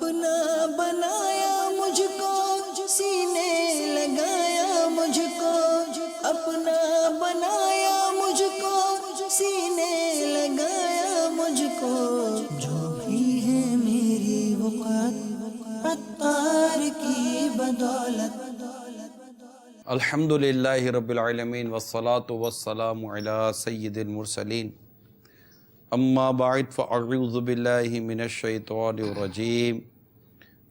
اپنا بنایا مجھ کو، سینے لگایا مجھ کو، اپنا بنایا مجھ کو، سینے لگایا مجھ کو، جو بھی ہے میری وقت عطار کی بدولت۔ الحمدللہ رب العالمین والصلاة والسلام علی سید المرسلین، اما بعد فاعوذ باللہ من الشیطان الرجیم،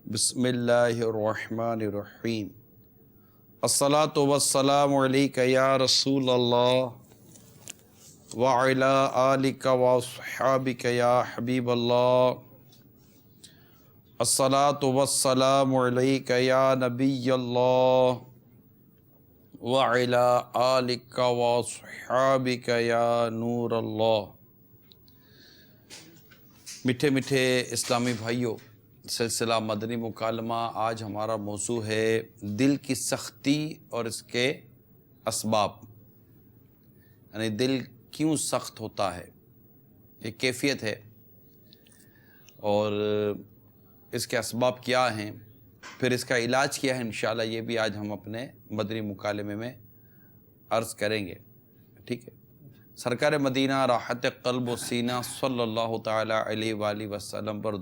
بسم اللہ الرحمن الرحیم۔ الصلاة والسلام علیک یا رسول اللہ وعلی آلک واصحابک یا حبیب اللہ، الصلاة والسلام علیک یا نبی اللہ وعلی آلک واصحابک یا نور اللہ۔ میٹھے میٹھے اسلامی بھائیوں، سلسلہ مدنی مکالمہ، آج ہمارا موضوع ہے دل کی سختی اور اس کے اسباب، یعنی دل کیوں سخت ہوتا ہے، یہ کیفیت ہے اور اس کے اسباب کیا ہیں، پھر اس کا علاج کیا ہے، انشاءاللہ یہ بھی آج ہم اپنے مدنی مکالمے میں عرض کریں گے، ٹھیک ہے۔ سرکار مدینہ راحت قلب و سینہ صلی اللہ تعالی علیہ وآلہ وسلم پر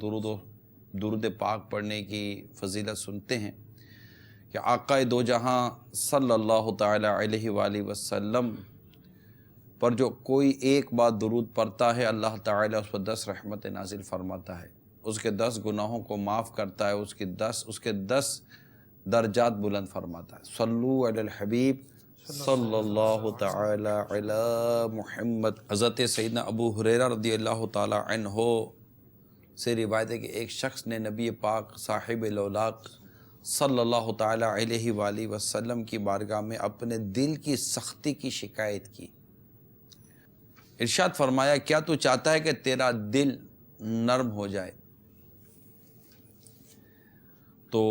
درود پاک پڑھنے کی فضیلت سنتے ہیں کہ آقا دو جہاں صلی اللہ تعالی علیہ وآلہ وسلم پر جو کوئی ایک بار درود پڑھتا ہے، اللہ تعالی اس پر 10 رحمت نازل فرماتا ہے، اس کے 10 گناہوں کو معاف کرتا ہے، اس کے 10 درجات بلند فرماتا ہے۔ صلو علی الحبیب صلی اللہ تعالی علی محمد۔ حضرت سیدنا ابو ہریرہ رضی اللہ تعالی عنہ سے روایت ہے کہ ایک شخص نے نبی پاک صاحب الاولاق صلی اللہ تعالی علیہ وآلہ وسلم کی بارگاہ میں اپنے دل کی سختی کی شکایت کی۔ ارشاد فرمایا، کیا تو چاہتا ہے کہ تیرا دل نرم ہو جائے؟ تو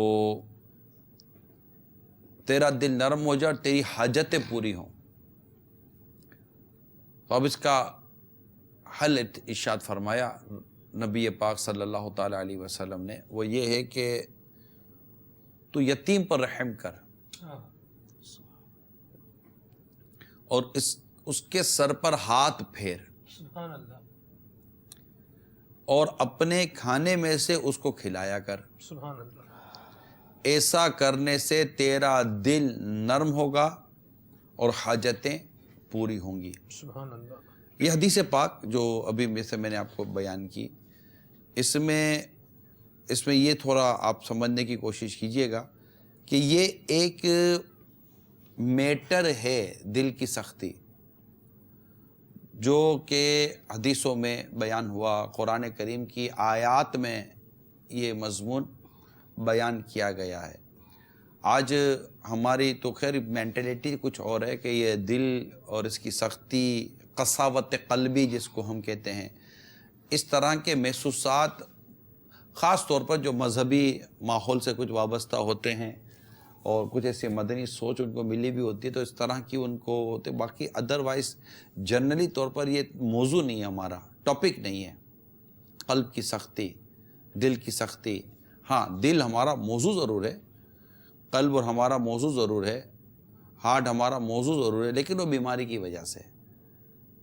تیرا دل نرم ہو جائے اور تیری حاجتیں پوری ہوں، تو اب اس کا حل ارشاد فرمایا نبی پاک صلی اللہ تعالی علیہ وسلم نے، وہ یہ ہے کہ تو یتیم پر رحم کر اور اس کے سر پر ہاتھ پھیر اور اپنے کھانے میں سے اس کو کھلایا کر۔ سبحان اللہ۔ ایسا کرنے سے تیرا دل نرم ہوگا اور حاجتیں پوری ہوں گی۔ سبحان اللہ۔ یہ حدیث پاک جو ابھی میں نے آپ کو بیان کی، اس میں یہ تھوڑا آپ سمجھنے کی کوشش کیجئے گا کہ یہ ایک میٹر ہے دل کی سختی، جو کہ حدیثوں میں بیان ہوا، قرآن کریم کی آیات میں یہ مضمون بیان کیا گیا ہے۔ آج ہماری تو خیر مینٹلٹی کچھ اور ہے کہ یہ دل اور اس کی سختی، قساوت قلبی جس کو ہم کہتے ہیں، اس طرح کے محسوسات خاص طور پر جو مذہبی ماحول سے کچھ وابستہ ہوتے ہیں اور کچھ ایسی مدنی سوچ ان کو ملی بھی ہوتی ہے، تو اس طرح کی ان کو ہوتے، باقی ادروائز جنرلی طور پر یہ موضوع نہیں ہے، ہمارا ٹاپک نہیں ہے قلب کی سختی، دل کی سختی۔ ہاں، دل ہمارا موضوع ضرور ہے، قلب اور ہمارا موضوع ضرور ہے، ہارٹ ہمارا موضوع ضرور ہے، لیکن وہ بیماری کی وجہ سے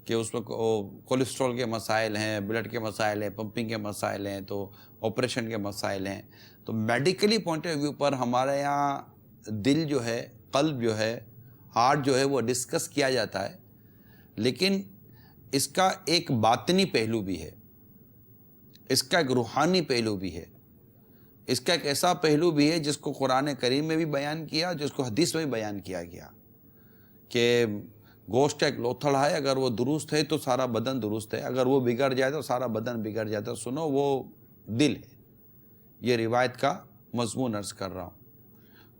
کہ اس میں کولیسٹرول کے مسائل ہیں، بلڈ کے مسائل ہیں، پمپنگ کے مسائل ہیں، تو آپریشن کے مسائل ہیں، تو میڈیکلی پوائنٹ آف ویو پر ہمارے یہاں دل جو ہے، قلب جو ہے، ہارٹ جو ہے، وہ ڈسکس کیا جاتا ہے، لیکن اس کا ایک باطنی پہلو بھی ہے، اس کا ایک روحانی پہلو بھی ہے، اس کا ایک ایسا پہلو بھی ہے جس کو قرآن کریم میں بھی بیان کیا، جس کو حدیث میں بھی بیان کیا گیا کہ گوشت ایک لوتھڑا ہے، اگر وہ درست ہے تو سارا بدن درست ہے، اگر وہ بگڑ جائے تو سارا بدن بگڑ جاتا ہے۔ سنو، وہ دل ہے، یہ روایت کا مضمون عرض کر رہا ہوں۔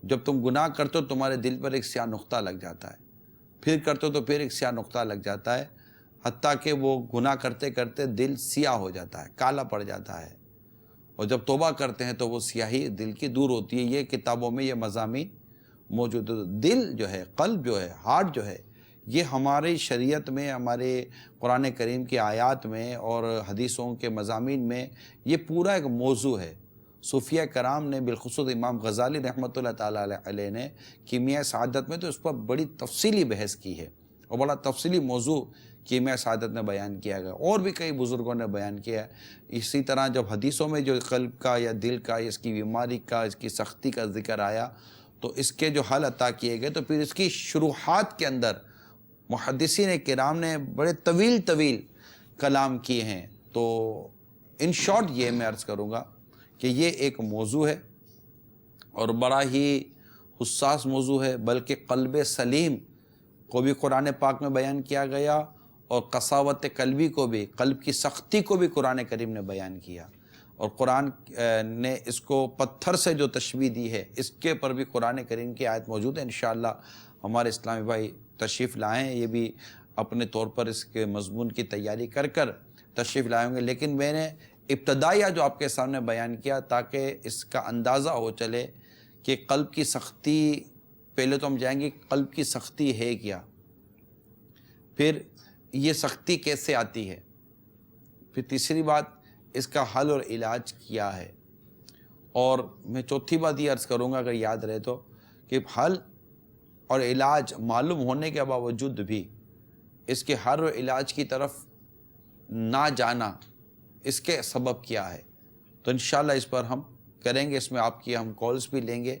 جب تم گناہ کرتے ہو تمہارے دل پر ایک سیاہ نقطہ لگ جاتا ہے، پھر کرتے ہو تو پھر ایک سیاہ نقطہ لگ جاتا ہے، حتیٰ کہ وہ گناہ کرتے کرتے دل سیاہ ہو جاتا ہے، کالا پڑ جاتا ہے، اور جب توبہ کرتے ہیں تو وہ سیاہی دل کی دور ہوتی ہے۔ یہ کتابوں میں یہ مضامین موجود ہے۔ دل جو ہے، قلب جو ہے، ہارٹ جو ہے، یہ ہماری شریعت میں، ہمارے قرآن کریم کی آیات میں اور حدیثوں کے مضامین میں یہ پورا ایک موضوع ہے۔ صوفیہ کرام نے بالخصوص امام غزالی رحمۃ اللہ تعالیٰ علیہ نے کیمیاء سعادت میں تو اس پر بڑی تفصیلی بحث کی ہے اور بڑا تفصیلی موضوع کیمیاء سعادت میں بیان کیا گیا، اور بھی کئی بزرگوں نے بیان کیا ہے۔ اسی طرح جب حدیثوں میں جو قلب کا یا دل کا یا اس کی بیماری کا، اس کی سختی کا ذکر آیا تو اس کے جو حل عطا کیے گئے، تو پھر اس کی شروحات کے اندر محدثین کرام نے بڑے طویل کلام کیے ہیں۔ تو ان شارٹ یہ میں عرض کروں گا کہ یہ ایک موضوع ہے اور بڑا ہی حساس موضوع ہے، بلکہ قلب سلیم کو بھی قرآن پاک میں بیان کیا گیا اور قساوت قلبی کو بھی، قلب کی سختی کو بھی قرآن کریم نے بیان کیا، اور قرآن نے اس کو پتھر سے جو تشبیہ دی ہے اس کے پر بھی قرآن کریم کی آیت موجود ہے۔ انشاءاللہ ہمارے اسلامی بھائی تشریف لائیں، یہ بھی اپنے طور پر اس کے مضمون کی تیاری کر تشریف لائیں گے، لیکن میں نے ابتدائیہ جو آپ کے سامنے بیان کیا تاکہ اس کا اندازہ ہو چلے کہ قلب کی سختی، پہلے تو ہم جائیں گے قلب کی سختی ہے کیا، پھر یہ سختی کیسے آتی ہے، پھر تیسری بات اس کا حل اور علاج کیا ہے، اور میں چوتھی بات یہ عرض کروں گا اگر یاد رہے تو کہ حل اور علاج معلوم ہونے کے باوجود بھی اس کے حل اور علاج کی طرف نہ جانا، اس کے سبب کیا ہے، تو انشاءاللہ اس پر ہم کریں گے، اس میں آپ کی ہم کالز بھی لیں گے،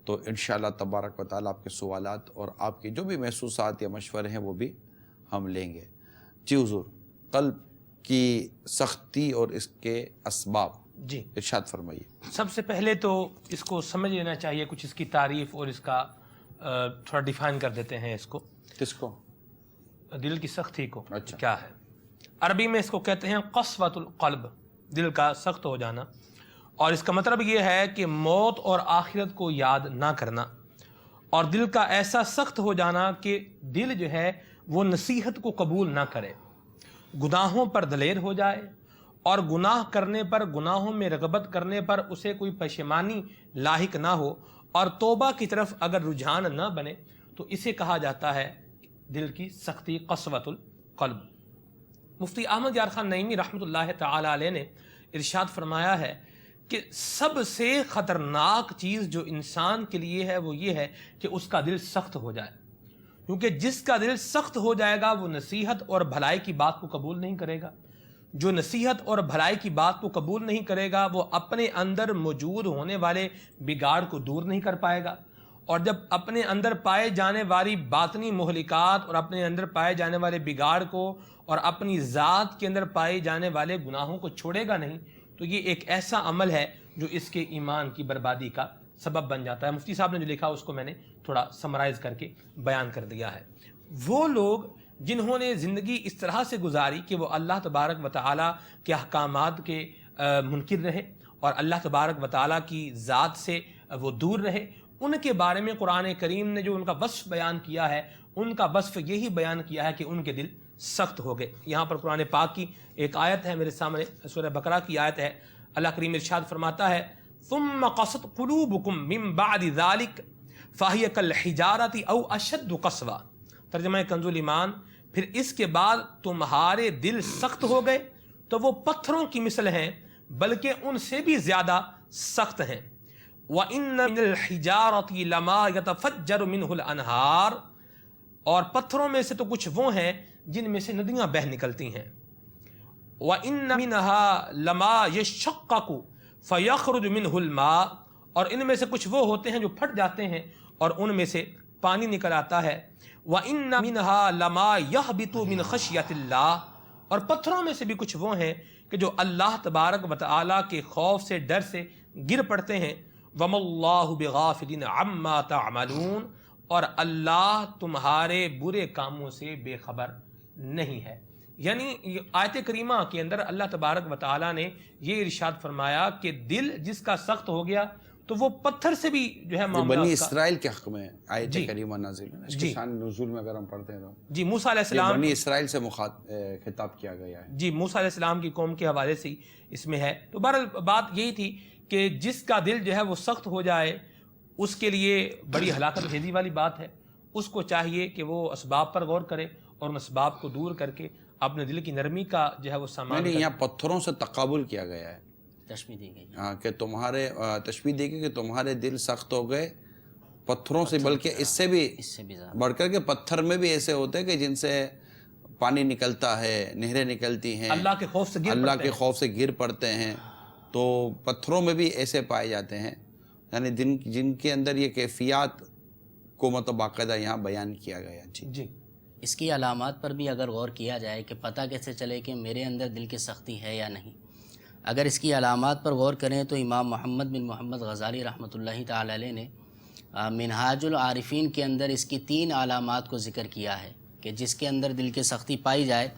تو انشاءاللہ تبارک و تعالیٰ آپ کے سوالات اور آپ کے جو بھی محسوسات یا مشورے ہیں وہ بھی ہم لیں گے۔ جی حضور، قلب کی سختی اور اس کے اسباب جی ارشاد فرمائیے۔ سب سے پہلے تو اس کو سمجھ لینا چاہیے، کچھ اس کی تعریف اور اس کا تھوڑا ڈیفائن کر دیتے ہیں اس کو، کس کو؟ دل کی سختی کو اچھا۔ کیا ہے۔ عربی میں اس کو کہتے ہیں قسوۃ القلب، دل کا سخت ہو جانا، اور اس کا مطلب یہ ہے کہ موت اور آخرت کو یاد نہ کرنا، اور دل کا ایسا سخت ہو جانا کہ دل جو ہے وہ نصیحت کو قبول نہ کرے، گناہوں پر دلیر ہو جائے، اور گناہ کرنے پر، گناہوں میں رغبت کرنے پر اسے کوئی پشیمانی لاحق نہ ہو، اور توبہ کی طرف اگر رجحان نہ بنے تو اسے کہا جاتا ہے دل کی سختی، قسوۃ القلب۔ مفتی احمد یار خان نعیمی رحمۃ اللہ تعالی علیہ نے ارشاد فرمایا ہے کہ سب سے خطرناک چیز جو انسان کے لیے ہے وہ یہ ہے کہ اس کا دل سخت ہو جائے، کیونکہ جس کا دل سخت ہو جائے گا وہ نصیحت اور بھلائی کی بات کو قبول نہیں کرے گا، جو نصیحت اور بھلائی کی بات کو قبول نہیں کرے گا وہ اپنے اندر موجود ہونے والے بگاڑ کو دور نہیں کر پائے گا، اور جب اپنے اندر پائے جانے والی باطنی مہلکات اور اپنے اندر پائے جانے والے بگاڑ کو اور اپنی ذات کے اندر پائے جانے والے گناہوں کو چھوڑے گا نہیں تو یہ ایک ایسا عمل ہے جو اس کے ایمان کی بربادی کا سبب بن جاتا ہے۔ مفتی صاحب نے جو لکھا اس کو میں نے تھوڑا سمرائز کر کے بیان کر دیا ہے۔ وہ لوگ جنہوں نے زندگی اس طرح سے گزاری کہ وہ اللہ تبارک و تعالیٰ کے احکامات کے منکر رہے اور اللہ تبارک و تعالیٰ کی ذات سے وہ دور رہے، ان کے بارے میں قرآن کریم نے جو ان کا وصف بیان کیا ہے، ان کا وصف یہی بیان کیا ہے کہ ان کے دل سخت ہو گئے۔ یہاں پر قرآن پاک کی ایک آیت ہے میرے سامنے، سورہ بقرہ کی آیت ہے، اللہ کریم ارشاد فرماتا ہے ثم قست قلوبکم من بعد ذلک فہی کالحجارۃ او اشد قسوہ، ترجمہ کنز الایمان، پھر اس کے بعد تمہارے دل سخت ہو گئے تو وہ پتھروں کی مثل ہیں بلکہ ان سے بھی زیادہ سخت ہیں۔ وَإِنَّ مِنَ الْحِجَارَةِ لَمَا يَتَفَجَّرُ مِنْهُ الْأَنْهَارُ، اور پتھروں میں سے تو کچھ وہ ہیں جن میں سے ندیاں بہہ نکلتی ہیں۔ وَإِنَّ مِنْهَا لَمَا يَشَّقَّقُ فَيَخْرُجُ مِنْهُ الْمَاءُ، اور ان میں سے کچھ وہ ہوتے ہیں جو پھٹ جاتے ہیں اور ان میں سے پانی نکل آتا ہے۔ وَإِنَّ مِنْهَا لَمَا يَهْبِطُ مِنْ خَشْيَةِ اللَّهِ، اور پتھروں میں سے بھی کچھ وہ ہیں کہ جو اللہ تبارک و تعالیٰ کے خوف سے، ڈر سے گر پڑتے ہیں۔ وَمَا اللَّهُ بِغَافِلٍ عَمَّا تَعْمَلُونَ، اور اللہ تمہارے برے کاموں سے بے خبر نہیں ہے۔ یعنی آیت کریمہ کے اندر اللہ تبارک و تعالیٰ نے یہ ارشاد فرمایا کہ دل جس کا سخت ہو گیا تو وہ پتھر سے بھی جو ہے معاملہ بنی اس کا، اسرائیل کے حق میں آیت کریمہ نازل ہے، اس کی شان نزول میں اگر ہم پڑھتے ہیں تو جی موسیٰ علیہ السلام، بنی اسرائیل سے خطاب کیا گیا ہے۔ جی موسیٰ علیہ السلام کی قوم کے حوالے سے اس میں ہے۔ تو بہرحال بات یہی تھی کہ جس کا دل جو ہے وہ سخت ہو جائے اس کے لیے بڑی ہلاکت بھیجی والی بات ہے، اس کو چاہیے کہ وہ اسباب پر غور کرے اور ان اسباب کو دور کر کے اپنے دل کی نرمی کا جو ہے وہ سامان یہاں پتھروں سے تقابل کیا گیا ہے، تشبیہ دی گئی. ہاں کہ تمہارے تشبیہ دی گئی کہ تمہارے دل سخت ہو گئے پتھروں سے، بلکہ اس سے بھی زیادہ بڑھ کر کے پتھر میں بھی ایسے ہوتے ہیں کہ جن سے پانی نکلتا ہے، نہریں نکلتی ہیں، اللہ کے خوف سے گر پڑتے ہیں. تو پتھروں میں بھی ایسے پائے جاتے ہیں، یعنی جن کے اندر یہ کیفیات کو مطلب باقاعدہ یہاں بیان کیا گیا. جی اس کی علامات پر بھی اگر غور کیا جائے کہ پتہ کیسے چلے کہ میرے اندر دل کی سختی ہے یا نہیں، اگر اس کی علامات پر غور کریں تو امام محمد بن محمد غزالی رحمۃ اللہ تعالی علیہ نے منہاج العارفین کے اندر اس کی 3 علامات کو ذکر کیا ہے کہ جس کے اندر دل کی سختی پائی جائے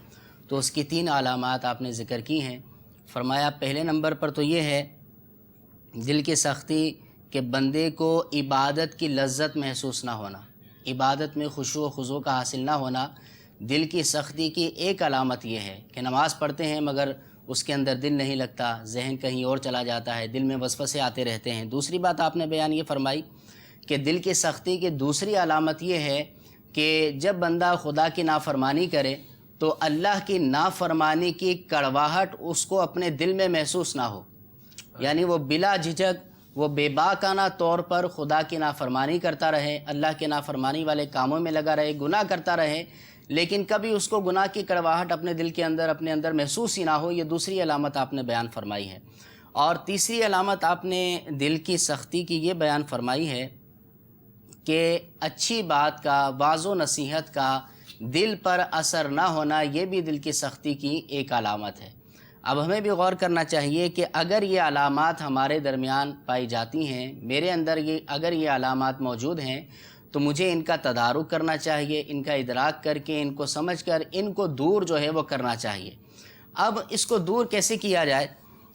تو اس کی 3 علامات آپ نے ذکر کی ہیں. فرمایا پہلے نمبر پر تو یہ ہے دل کی سختی کہ بندے کو عبادت کی لذت محسوس نہ ہونا، عبادت میں خشوع و خضوع کا حاصل نہ ہونا. دل کی سختی کی ایک علامت یہ ہے کہ نماز پڑھتے ہیں مگر اس کے اندر دل نہیں لگتا، ذہن کہیں اور چلا جاتا ہے، دل میں وسوسے آتے رہتے ہیں. دوسری بات آپ نے بیان یہ فرمائی کہ دل کی سختی کی دوسری علامت یہ ہے کہ جب بندہ خدا کی نافرمانی کرے تو اللہ کی نافرمانی کی کڑواہٹ اس کو اپنے دل میں محسوس نہ ہو، یعنی وہ بلا جھجک وہ بے باکانہ طور پر خدا کی نافرمانی کرتا رہے، اللہ کے نافرمانی والے کاموں میں لگا رہے، گناہ کرتا رہے، لیکن کبھی اس کو گناہ کی کڑواہٹ اپنے دل کے اندر اپنے اندر محسوس ہی نہ ہو. یہ دوسری علامت آپ نے بیان فرمائی ہے. اور تیسری علامت آپ نے دل کی سختی کی یہ بیان فرمائی ہے کہ اچھی بات کا، واعظ و نصیحت کا دل پر اثر نہ ہونا، یہ بھی دل کی سختی کی ایک علامت ہے. اب ہمیں بھی غور کرنا چاہیے کہ اگر یہ علامات ہمارے درمیان پائی جاتی ہیں، میرے اندر اگر یہ علامات موجود ہیں تو مجھے ان کا تدارک کرنا چاہیے، ان کا ادراک کر کے ان کو سمجھ کر ان کو دور جو ہے وہ کرنا چاہیے. اب اس کو دور کیسے کیا جائے؟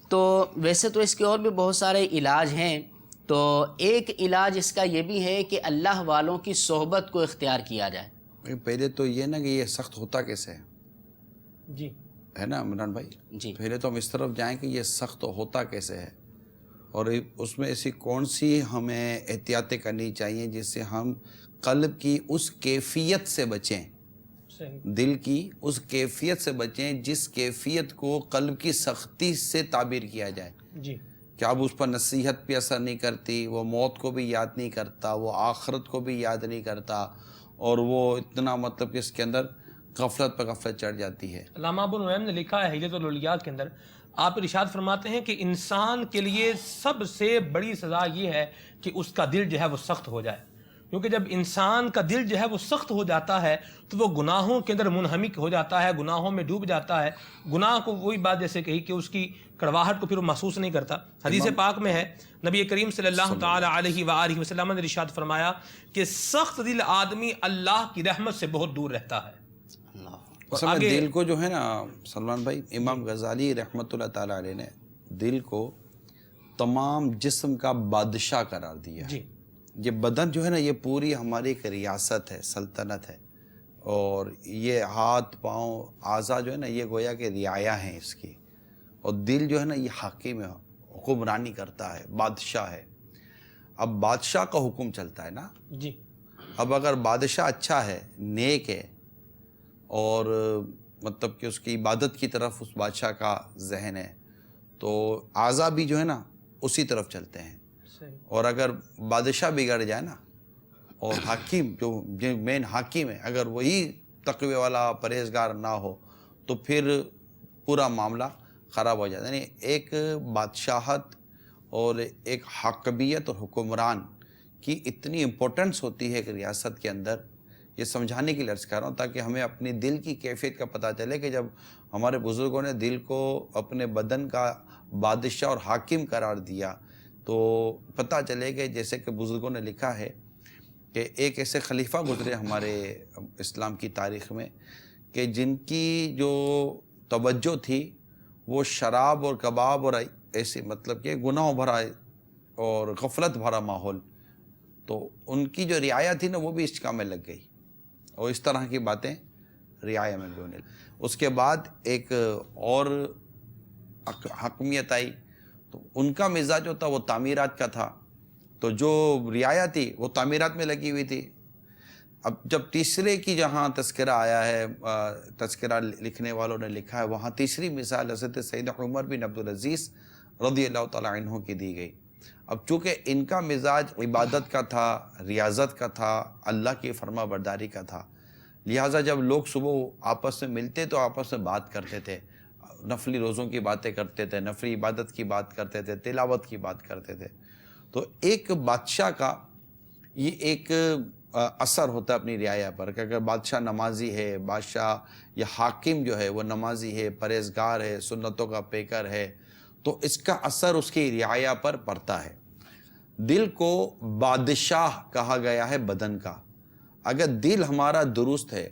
تو ویسے تو اس کے اور بھی بہت سارے علاج ہیں. تو ایک علاج اس کا یہ بھی ہے کہ اللہ والوں کی صحبت کو اختیار کیا جائے. پہلے تو یہ نا کہ یہ سخت ہوتا کیسے ہے، جی ہے نا عمران بھائی؟ جی پہلے تو ہم اس طرف جائیں کہ یہ سخت ہوتا کیسے ہے، اور اس میں ایسی کون سی ہمیں احتیاطیں کرنی چاہیے جس سے ہم قلب کی اس کیفیت سے بچیں، دل کی اس کیفیت سے بچیں جس کیفیت کو قلب کی سختی سے تعبیر کیا جائے. جی کہ اب اس پر نصیحت پہ اثر نہیں کرتی، وہ موت کو بھی یاد نہیں کرتا، وہ آخرت کو بھی یاد نہیں کرتا، اور وہ اتنا مطلب کہ اس کے اندر غفلت پہ غفلت چڑھ جاتی ہے. علامہ ابو نعیم نے لکھا ہے حلیۃ الاولیاء کے اندر، آپ ارشاد فرماتے ہیں کہ انسان کے لیے سب سے بڑی سزا یہ ہے کہ اس کا دل جو ہے وہ سخت ہو جائے، کیونکہ جب انسان کا دل جو ہے وہ سخت ہو جاتا ہے تو وہ گناہوں کے اندر منہمک ہو جاتا ہے، گناہوں میں ڈوب جاتا ہے. گناہ کو وہی بات جیسے کہی کہ اس کی کڑواہٹ کو پھر وہ محسوس نہیں کرتا. حدیث پاک میں ہے نبی کریم صلی اللہ تعالی علیہ وآلہ وسلم نے ارشاد فرمایا کہ سخت دل آدمی اللہ کی رحمت سے بہت دور رہتا ہے. اصل میں دل کو جو ہے نا سلمان بھائی، امام غزالی رحمۃ اللہ تعالی علیہ نے دل کو تمام جسم کا بادشاہ قرار دیا. جی یہ بدن جو ہے نا یہ پوری ہماری ایک ریاست ہے، سلطنت ہے، اور یہ ہاتھ پاؤں اعضاء جو ہے نا یہ گویا کہ رعایا ہیں اس کی، اور دل جو ہے نا یہ حاکم ہے، حکمرانی کرتا ہے، بادشاہ ہے. اب بادشاہ کا حکم چلتا ہے نا. جی اب اگر بادشاہ اچھا ہے، نیک ہے، اور مطلب کہ اس کی عبادت کی طرف اس بادشاہ کا ذہن ہے تو اعضاء بھی جو ہے نا اسی طرف چلتے ہیں. اور اگر بادشاہ بگڑ جائے نا، اور حاکم جو مین حاکم ہے اگر وہی تقوی والا پرہیزگار نہ ہو تو پھر پورا معاملہ خراب ہو جاتا ہے. یعنی ایک بادشاہت اور ایک حاکمیت اور حکمران کی اتنی امپورٹنس ہوتی ہے ایک ریاست کے اندر، یہ سمجھانے کے لیے عرض کر رہا ہوں تاکہ ہمیں اپنی دل کی کیفیت کا پتہ چلے کہ جب ہمارے بزرگوں نے دل کو اپنے بدن کا بادشاہ اور حاکم قرار دیا تو پتہ چلے کہ جیسے کہ بزرگوں نے لکھا ہے کہ ایک ایسے خلیفہ گزرے ہمارے اسلام کی تاریخ میں کہ جن کی جو توجہ تھی وہ شراب اور کباب اور ایسے مطلب کہ گناہ بھرا اور غفلت بھرا ماحول، تو ان کی جو رعایا تھی نا وہ بھی اس کام میں لگ گئی، اور اس طرح کی باتیں رعایا میں بھی ہونے لگی. اس کے بعد ایک اور حکمیت آئی تو ان کا مزاج جو تھا وہ تعمیرات کا تھا، تو جو رعایا تھی وہ تعمیرات میں لگی ہوئی تھی. اب جب تیسرے کی جہاں تذکرہ آیا ہے، تذکرہ لکھنے والوں نے لکھا ہے، وہاں تیسری مثال حضرت سیدنا عمر بن عبدالعزیز رضی اللہ تعالیٰ عنہ کی دی گئی۔ اب چونکہ ان کا مزاج عبادت کا تھا، ریاضت کا تھا، اللہ کی فرما برداری کا تھا، لہٰذا جب لوگ صبح آپس میں ملتے تو آپس میں بات کرتے تھے، نفلی روزوں کی باتیں کرتے تھے، نفلی عبادت کی بات کرتے تھے، تلاوت کی بات کرتے تھے۔ تو ایک بادشاہ کا یہ ایک اثر ہوتا ہے اپنی رعایا پر کہ اگر بادشاہ نمازی ہے، بادشاہ یا حاکم جو ہے وہ نمازی ہے، پرہیزگار ہے، سنتوں کا پیکر ہے، تو اس کا اثر اس کی رعایا پر پڑتا ہے۔ دل کو بادشاہ کہا گیا ہے بدن کا۔ اگر دل ہمارا درست ہے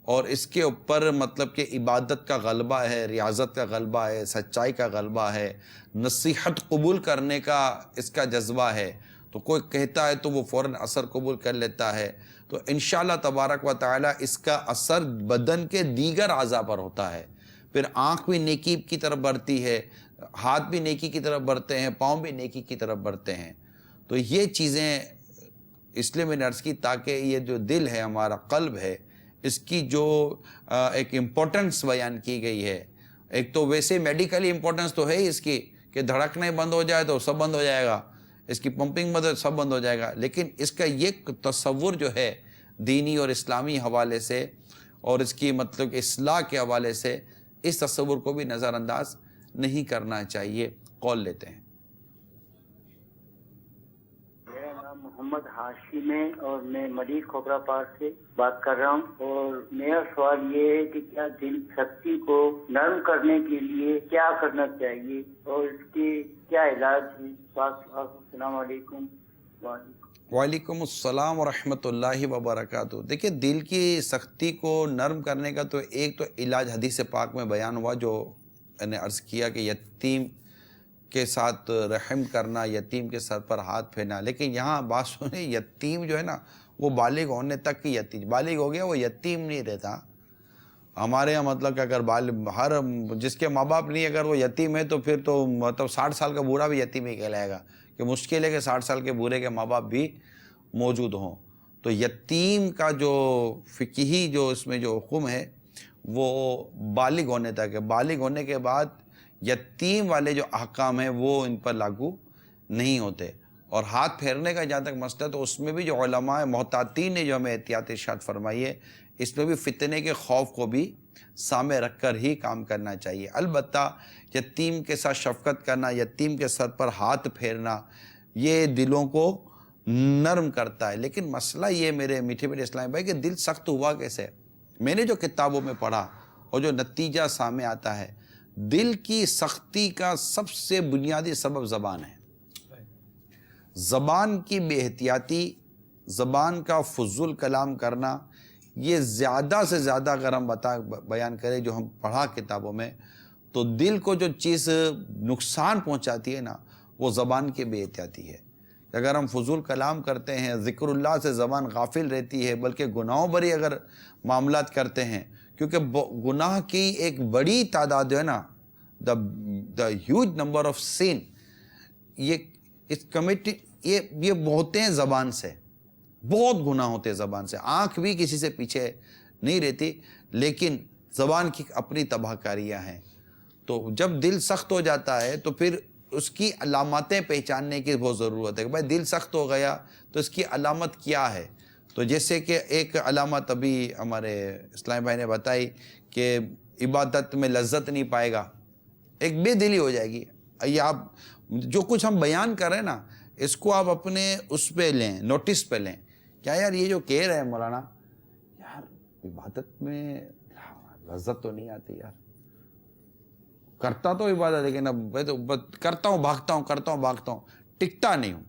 اور اس کے اوپر مطلب کہ عبادت کا غلبہ ہے، ریاضت کا غلبہ ہے، سچائی کا غلبہ ہے، نصیحت قبول کرنے کا اس کا جذبہ ہے، تو کوئی کہتا ہے تو وہ فوراً اثر قبول کر لیتا ہے، تو انشاءاللہ تبارک و تعالی اس کا اثر بدن کے دیگر اعضاء پر ہوتا ہے۔ پھر آنکھ بھی نیکی کی طرف بڑھتی ہے، ہاتھ بھی نیکی کی طرف بڑھتے ہیں، پاؤں بھی نیکی کی طرف بڑھتے ہیں۔ تو یہ چیزیں اس لیے میں نے عرض کی تاکہ یہ جو دل ہے ہمارا، قلب ہے، اس کی جو ایک امپورٹنس بیان کی گئی ہے۔ ایک تو ویسے میڈیکلی امپورٹنس تو ہے اس کی کہ دھڑکنے بند ہو جائے تو سب بند ہو جائے گا، اس کی پمپنگ بند ہو سب بند ہو جائے گا، لیکن اس کا یہ تصور جو ہے دینی اور اسلامی حوالے سے اور اس کی مطلب اصلاح کے حوالے سے، اس تصور کو بھی نظر انداز نہیں کرنا چاہیے۔ قول لیتے ہیں۔ میرا نام محمد ہاشم ہے اور میں ملیح کھوکھرا پاس سے بات کر رہا ہوں، اور میرا سوال یہ ہے کہ کیا دل سختی کو نرم کرنے کے لیے کیا کرنا چاہیے اور اس کے کیا علاج ہے؟ السلام علیکم۔ وعلیکم السلام ورحمۃ اللہ وبرکاتہ۔ دیکھیں، دل کی سختی کو نرم کرنے کا تو ایک تو علاج حدیث پاک میں بیان ہوا، جو میں نے عرض کیا کہ یتیم کے ساتھ رحم کرنا، یتیم کے سر پر ہاتھ پھیرنا، لیکن یہاں بات سنیں، یتیم جو ہے نا وہ بالغ ہونے تک کی یتیم، بالغ ہو گیا وہ یتیم نہیں رہتا۔ ہمارے یہاں مطلب کہ اگر ہر جس کے ماں باپ نہیں، اگر وہ یتیم ہے تو پھر تو مطلب 60 سال کا بوڑھا بھی یتیم ہی کہلائے گا، کہ مشکل ہے کہ 60 سال کے بوڑھے کے ماں باپ بھی موجود ہوں۔ تو یتیم کا جو فقہی جو اس میں جو حکم ہے وہ بالغ ہونے تک ہے۔ بالغ ہونے کے بعد یتیم والے جو احکام ہیں وہ ان پر لاگو نہیں ہوتے۔ اور ہاتھ پھیرنے کا جہاں تک مسئلہ، تو اس میں بھی جو علماء محتاطین نے جو ہمیں احتیاط ارشاد فرمائی ہے، اس میں بھی فتنے کے خوف کو بھی سامنے رکھ کر ہی کام کرنا چاہیے۔ البتہ یتیم کے ساتھ شفقت کرنا، یتیم کے سر پر ہاتھ پھیرنا، یہ دلوں کو نرم کرتا ہے۔ لیکن مسئلہ یہ میرے میٹھے میٹھے اسلامی بھائی کہ دل سخت ہوا کیسے؟ میں نے جو کتابوں میں پڑھا اور جو نتیجہ سامنے آتا ہے، دل کی سختی کا سب سے بنیادی سبب زبان ہے۔ زبان کی بے احتیاطی، زبان کا فضول کلام کرنا، یہ زیادہ سے زیادہ اگر ہم بیان کریں جو ہم پڑھا کتابوں میں، تو دل کو جو چیز نقصان پہنچاتی ہے نا، وہ زبان کی بے احتیاطی ہے۔ اگر ہم فضول کلام کرتے ہیں، ذکر اللہ سے زبان غافل رہتی ہے، بلکہ گناہوں بری اگر معاملات کرتے ہیں، کیونکہ گناہ کی ایک بڑی تعداد جو ہے نا، دا ہیوج نمبر آف سین، یہ ہوتے ہیں زبان سے، بہت گناہ ہوتے ہیں زبان سے۔ آنکھ بھی کسی سے پیچھے نہیں رہتی، لیکن زبان کی اپنی تباہ کاریاں ہیں۔ تو جب دل سخت ہو جاتا ہے تو پھر اس کی علامتیں پہچاننے کی بہت ضرورت ہے کہ بھائی دل سخت ہو گیا تو اس کی علامت کیا ہے۔ تو جیسے کہ ایک علامت ابھی ہمارے اسلام بھائی نے بتائی کہ عبادت میں لذت نہیں پائے گا، ایک بے دلی ہو جائے گی۔ یہ آپ جو کچھ ہم بیان کر رہے ہیں نا، اس کو آپ اپنے اس پہ لیں، نوٹس پہ لیں، کیا یار یہ جو کہہ رہے ہیں مولانا، یار عبادت میں لذت تو نہیں آتی یار، کرتا تو عبادت لیکن اب کرتا ہوں بھاگتا ہوں ٹکتا نہیں ہوں۔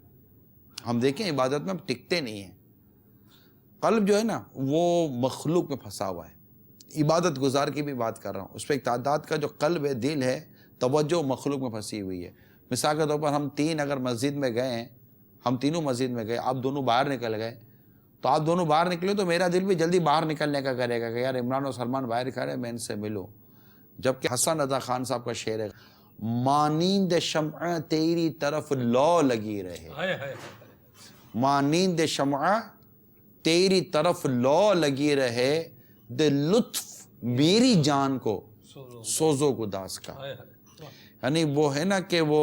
ہم دیکھیں عبادت میں اب ٹکتے نہیں ہیں۔ قلب جو ہے نا وہ مخلوق میں پھنسا ہوا ہے۔ عبادت گزار کی بھی بات کر رہا ہوں، اس پہ ایک تعداد کا جو قلب ہے، دل ہے، توجہ مخلوق میں پھنسی ہوئی ہے۔ مثال کے طور پر ہم تین اگر مسجد میں گئے ہیں، ہم تینوں مسجد میں گئے، آپ دونوں باہر نکل گئے، تو آپ دونوں باہر نکلے تو میرا دل بھی جلدی باہر نکلنے کا کرے گا کہ یار عمران اور سلمان باہر کھڑے، میں ان سے ملوں۔ جبکہ حسن رضا خان صاحب کا شعر ہے، مانند شمع تیری طرف لو لگی رہے، مانند شمع تیری طرف لو لگی رہے، دے لطف میری جان کو سوزو گداس کا۔ یعنی وہ ہے نا کہ وہ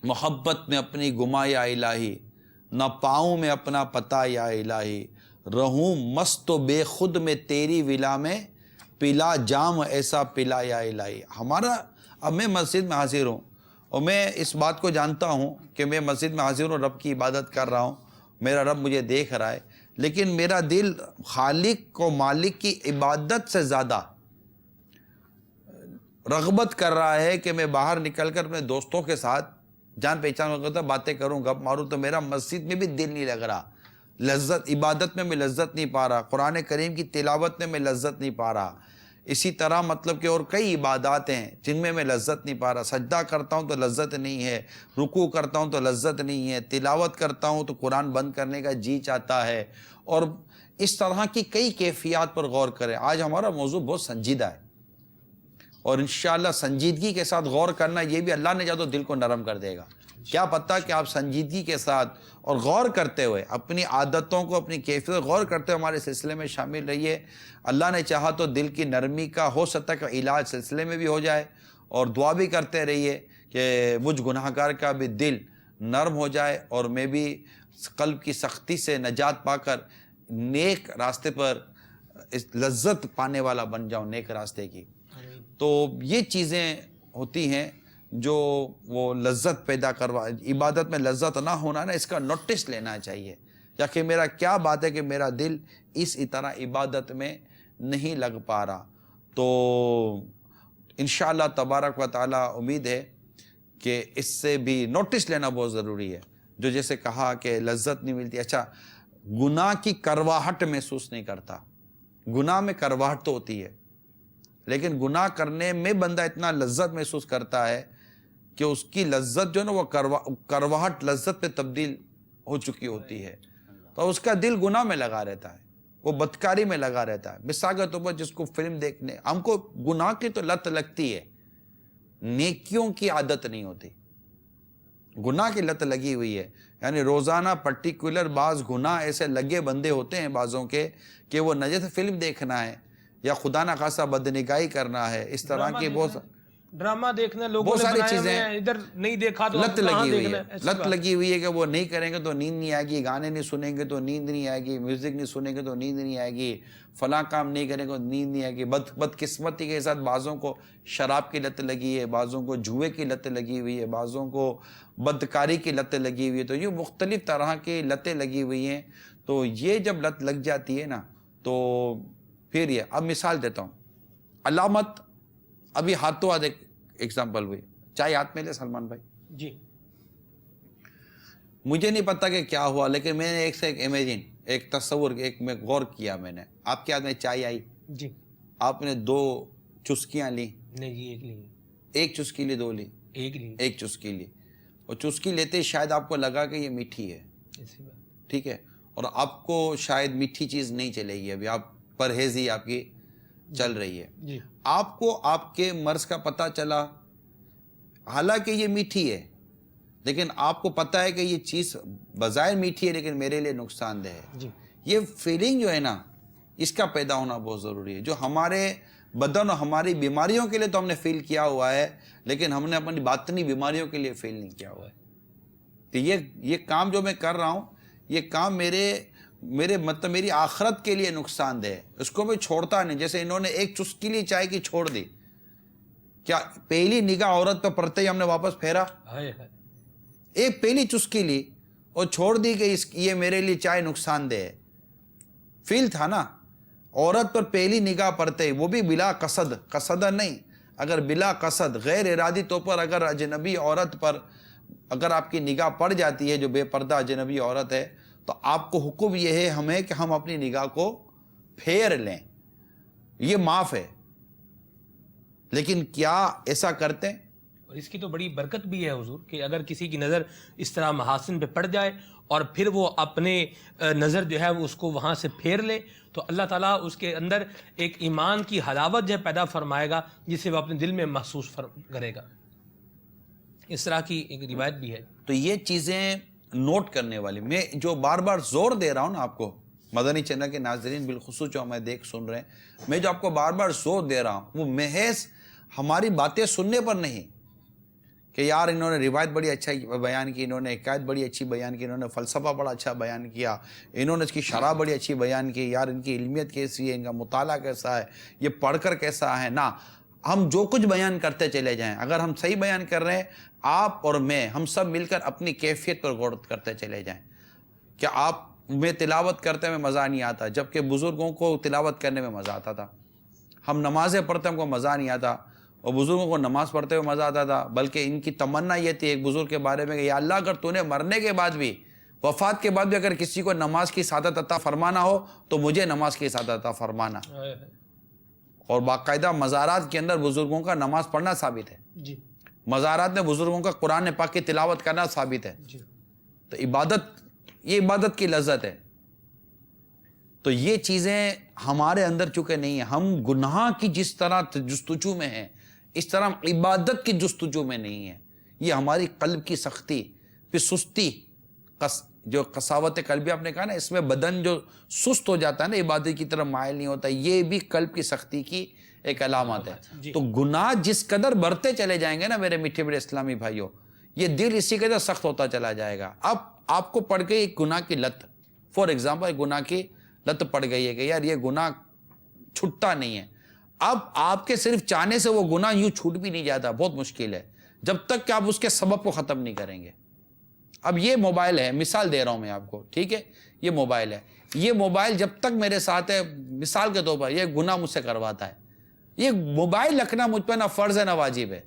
محبت میں اپنی گما یا الہی، نہ پاؤں میں اپنا پتہ یا الہی، رہوں مست و بے خود میں تیری ولا میں، پلا جام ایسا پلا یا الہی۔ ہمارا اب میں مسجد میں حاضر ہوں اور میں اس بات کو جانتا ہوں کہ میں مسجد میں حاضر ہوں، رب کی عبادت کر رہا ہوں، میرا رب مجھے دیکھ رہا ہے، لیکن میرا دل خالق و مالک کی عبادت سے زیادہ رغبت کر رہا ہے کہ میں باہر نکل کر اپنے دوستوں کے ساتھ جان پہچان وغیرہ باتیں کروں، گپ ماروں، تو میرا مسجد میں بھی دل نہیں لگ رہا، لذت عبادت میں لذت نہیں پا رہا، قرآن کریم کی تلاوت میں لذت نہیں پا رہا۔ اسی طرح مطلب کہ اور کئی عبادات ہیں جن میں لذت نہیں پا رہا، سجدہ کرتا ہوں تو لذت نہیں ہے، رکوع کرتا ہوں تو لذت نہیں ہے، تلاوت کرتا ہوں تو قرآن بند کرنے کا جی چاہتا ہے، اور اس طرح کی کئی کیفیات پر غور کریں۔ آج ہمارا موضوع بہت سنجیدہ ہے، اور انشاءاللہ سنجیدگی کے ساتھ غور کرنا، یہ بھی اللہ نے چاہا تو دل کو نرم کر دے گا۔ کیا پتہ کہ آپ سنجیدگی کے ساتھ اور غور کرتے ہوئے اپنی عادتوں کو، اپنی کیفیت غور کرتے ہوئے ہمارے سلسلے میں شامل رہیے۔ اللہ نے چاہا تو دل کی نرمی کا ہو سکتا ہے کہ علاج سلسلے میں بھی ہو جائے، اور دعا بھی کرتے رہیے کہ مجھ گناہ گار کا بھی دل نرم ہو جائے اور میں بھی قلب کی سختی سے نجات پا کر نیک راستے پر لذت پانے والا بن جاؤں، نیک راستے کی۔ تو یہ چیزیں ہوتی ہیں جو وہ لذت پیدا کروا، عبادت میں لذت نہ ہونا نا، اس کا نوٹس لینا چاہیے، یا کہ میرا کیا بات ہے کہ میرا دل اس طرح عبادت میں نہیں لگ پا رہا۔ تو انشاءاللہ تبارک و تعالی امید ہے کہ اس سے بھی نوٹس لینا بہت ضروری ہے۔ جو جیسے کہا کہ لذت نہیں ملتی، اچھا گناہ کی کرواہٹ محسوس نہیں کرتا، گناہ میں کرواہٹ تو ہوتی ہے، لیکن گناہ کرنے میں بندہ اتنا لذت محسوس کرتا ہے کہ اس کی لذت جو ہے نا وہ کرواہٹ لذت پہ تبدیل ہو چکی ہوتی ہے، تو اس کا دل گناہ میں لگا رہتا ہے، وہ بدکاری میں لگا رہتا ہے۔ مثال کے طور پر جس کو فلم دیکھنے، ہم کو گناہ کی تو لت لگتی ہے، نیکیوں کی عادت نہیں ہوتی، گناہ کی لت لگی ہوئی ہے۔ یعنی روزانہ پرٹیکولر بعض گناہ ایسے لگے بندے ہوتے ہیں بعضوں کے کہ وہ نہ جیسے فلم دیکھنا ہے یا خدا نہ خاصا بدنگاہی کرنا ہے، اس طرح کی بہت ڈرامہ دیکھنا، لوگوں بہت نے ساری بنایا چیزیں ہوئے ہیں، ادھر نہیں دیکھا تو لت کہاں لگی ہوئی دیکھنا ہے، ایسی لت بات۔ لگی ہوئی ہے کہ وہ نہیں کریں گے تو نیند نہیں آئے گی، گانے نہیں سنیں گے تو نیند نہیں آئے گی، میوزک نہیں سنیں گے تو نیند نہیں آئے گی، فلاں کام نہیں کریں گے تو نیند نہیں آئے گی۔ بدقسمتی کے ساتھ بعضوں کو شراب کی لت لگی ہے، بعضوں کو جوئے کی لت لگی ہوئی ہے، بعضوں کو بدکاری کی لت لگی ہوئی ہے، تو یہ مختلف طرح کی لتیں لگی ہوئی ہیں۔ تو یہ جب لت لگ جاتی ہے نا تو پھر یہ، اب مثال دیتا ہوں، علامت، ابھی ہاتھوں ہاتھ ایک ایگزامپل ہوئی، چائے ہاتھ میں لے سلمان بھائی، جی مجھے نہیں پتا کہ کیا ہوا، لیکن میں نے ایک سے ایک امیجن، ایک تصور، ایک میں غور کیا، میں نے آپ کے ہاتھ میں چائے آئی، جی، آپ نے 2 چسکیاں لی، نہیں جی، ایک لی، ایک چسکی لی، 2 لی، ایک لی، ایک چسکی لی، اور چسکی لیتے ہی شاید آپ کو لگا کہ یہ میٹھی ہے، ایسی بات، ٹھیک ہے، اور آپ کو شاید میٹھی چیز نہیں چلے گی، ابھی آپ پرہیزی آپ کی چل رہی ہے، جی، آپ کو آپ کے مرض کا پتہ چلا، حالانکہ یہ میٹھی ہے، لیکن آپ کو پتہ ہے کہ یہ چیز بظاہر میٹھی ہے لیکن میرے لیے نقصان دہ ہے۔ جی، یہ فیلنگ جو ہے نا، اس کا پیدا ہونا بہت ضروری ہے، جو ہمارے بدن اور ہماری بیماریوں کے لیے تو ہم نے فیل کیا ہوا ہے، لیکن ہم نے اپنی باطنی بیماریوں کے لیے فیل نہیں کیا ہوا ہے۔ تو یہ کام جو میں کر رہا ہوں، یہ کام میرے مطلب میری آخرت کے لیے نقصان دہ ہے، اس کو میں چھوڑتا نہیں۔ جیسے انہوں نے ایک چسکی لی چائے کی، چھوڑ دی، کیا پہلی نگاہ عورت پہ پڑتے ہی ہم نے واپس پھیرا؟ ہائے ہائے، ایک پہلی چسکی لی اور چھوڑ دی کہ یہ میرے لیے چائے نقصان دہ ہے، فیل تھا نا عورت پر پہلی نگاہ پڑتے ہی، وہ بھی بلا قصد، قصدہ نہیں، اگر بلا قصد غیر ارادی طور پر اگر اجنبی عورت پر اگر آپ کی نگاہ پڑ جاتی ہے، جو بے پردہ اجنبی عورت ہے، تو آپ کو حکم یہ ہے ہمیں کہ ہم اپنی نگاہ کو پھیر لیں، یہ معاف ہے، لیکن کیا ایسا کرتے ہیں؟ اور اس کی تو بڑی برکت بھی ہے حضور کہ اگر کسی کی نظر اس طرح محاسن پہ پڑ جائے اور پھر وہ اپنے نظر جو ہے وہ اس کو وہاں سے پھیر لے، تو اللہ تعالیٰ اس کے اندر ایک ایمان کی حلاوت جو ہے پیدا فرمائے گا، جسے وہ اپنے دل میں محسوس کرے گا۔ اس طرح کی ایک روایت بھی ہے۔ تو یہ چیزیں نوٹ کرنے والی، میں جو بار بار زور دے رہا ہوں نا آپ کو، مدنی چینل کے ناظرین بالخصوص جو ہمیں سن رہے ہیں، میں جو آپ کو بار بار زور دے رہا ہوں وہ محض ہماری باتیں سننے پر نہیں، کہ یار انہوں نے روایت بڑی اچھا بیان کی, انہوں نے حکایت بڑی اچھی بیان کی, انہوں نے فلسفہ بڑا اچھا بیان کیا, انہوں نے اس کی شرح بڑی اچھی بیان کی, یار ان کی علمیت کیسی ہے, ان کا مطالعہ کیسا ہے, یہ پڑھ کر کیسا ہے. نہ, ہم جو کچھ بیان کرتے چلے جائیں, اگر ہم صحیح بیان کر رہے ہیں, آپ اور میں, ہم سب مل کر اپنی کیفیت پر غور کرتے چلے جائیں. کہ آپ میں تلاوت کرتے میں مزہ نہیں آتا, جبکہ بزرگوں کو تلاوت کرنے میں مزہ آتا تھا. ہم نمازیں پڑھتے ہم کو مزہ نہیں آتا, اور بزرگوں کو نماز پڑھتے ہوئے مزہ آتا تھا, بلکہ ان کی تمنا یہ تھی ایک بزرگ کے بارے میں کہ یا اللہ اگر تو نے مرنے کے بعد بھی, وفات کے بعد بھی اگر کسی کو نماز کی سعادت عطا فرمانا ہو تو مجھے نماز کی سعادت عطا فرمانا. اور باقاعدہ مزارات کے اندر بزرگوں کا نماز پڑھنا ثابت ہے, جی, مزارات میں بزرگوں کا قرآن پاک کی تلاوت کرنا ثابت ہے. جی, تو عبادت, یہ عبادت کی لذت ہے. تو یہ چیزیں ہمارے اندر چونکہ نہیں ہیں, ہم گناہ کی جس طرح جستجو میں ہیں اس طرح ہم عبادت کی جستجو میں نہیں ہیں. یہ ہماری قلب کی سختی, پھر سستی, جو قساوت قلبی آپ نے کہا نا, اس میں بدن جو سست ہو جاتا ہے نا, عبادت کی طرف مائل نہیں ہوتا, یہ بھی قلب کی سختی کی ایک علامت ہے. تو گناہ جس قدر بڑھتے چلے جائیں گے نا میرے میٹھے میٹھے اسلامی بھائیوں, یہ دل اسی قدر سخت ہوتا چلا جائے گا. اب آپ کو پڑ گئی ایک گناہ کی لت, فار ایگزامپل ایک گناہ کی لت پڑ گئی ہے کہ یار یہ گناہ چھٹتا نہیں ہے. اب آپ کے صرف چاہنے سے وہ گناہ یوں چھوٹ بھی نہیں جاتا, بہت مشکل ہے, جب تک کہ آپ اس کے سبب کو ختم نہیں کریں گے. اب یہ موبائل ہے, مثال دے رہا ہوں میں آپ کو, ٹھیک ہے, یہ موبائل ہے, یہ موبائل جب تک میرے ساتھ ہے, مثال کے طور پر یہ گناہ مجھ سے کرواتا ہے. یہ موبائل رکھنا مجھ پر نہ فرض ہے نہ واجب ہے,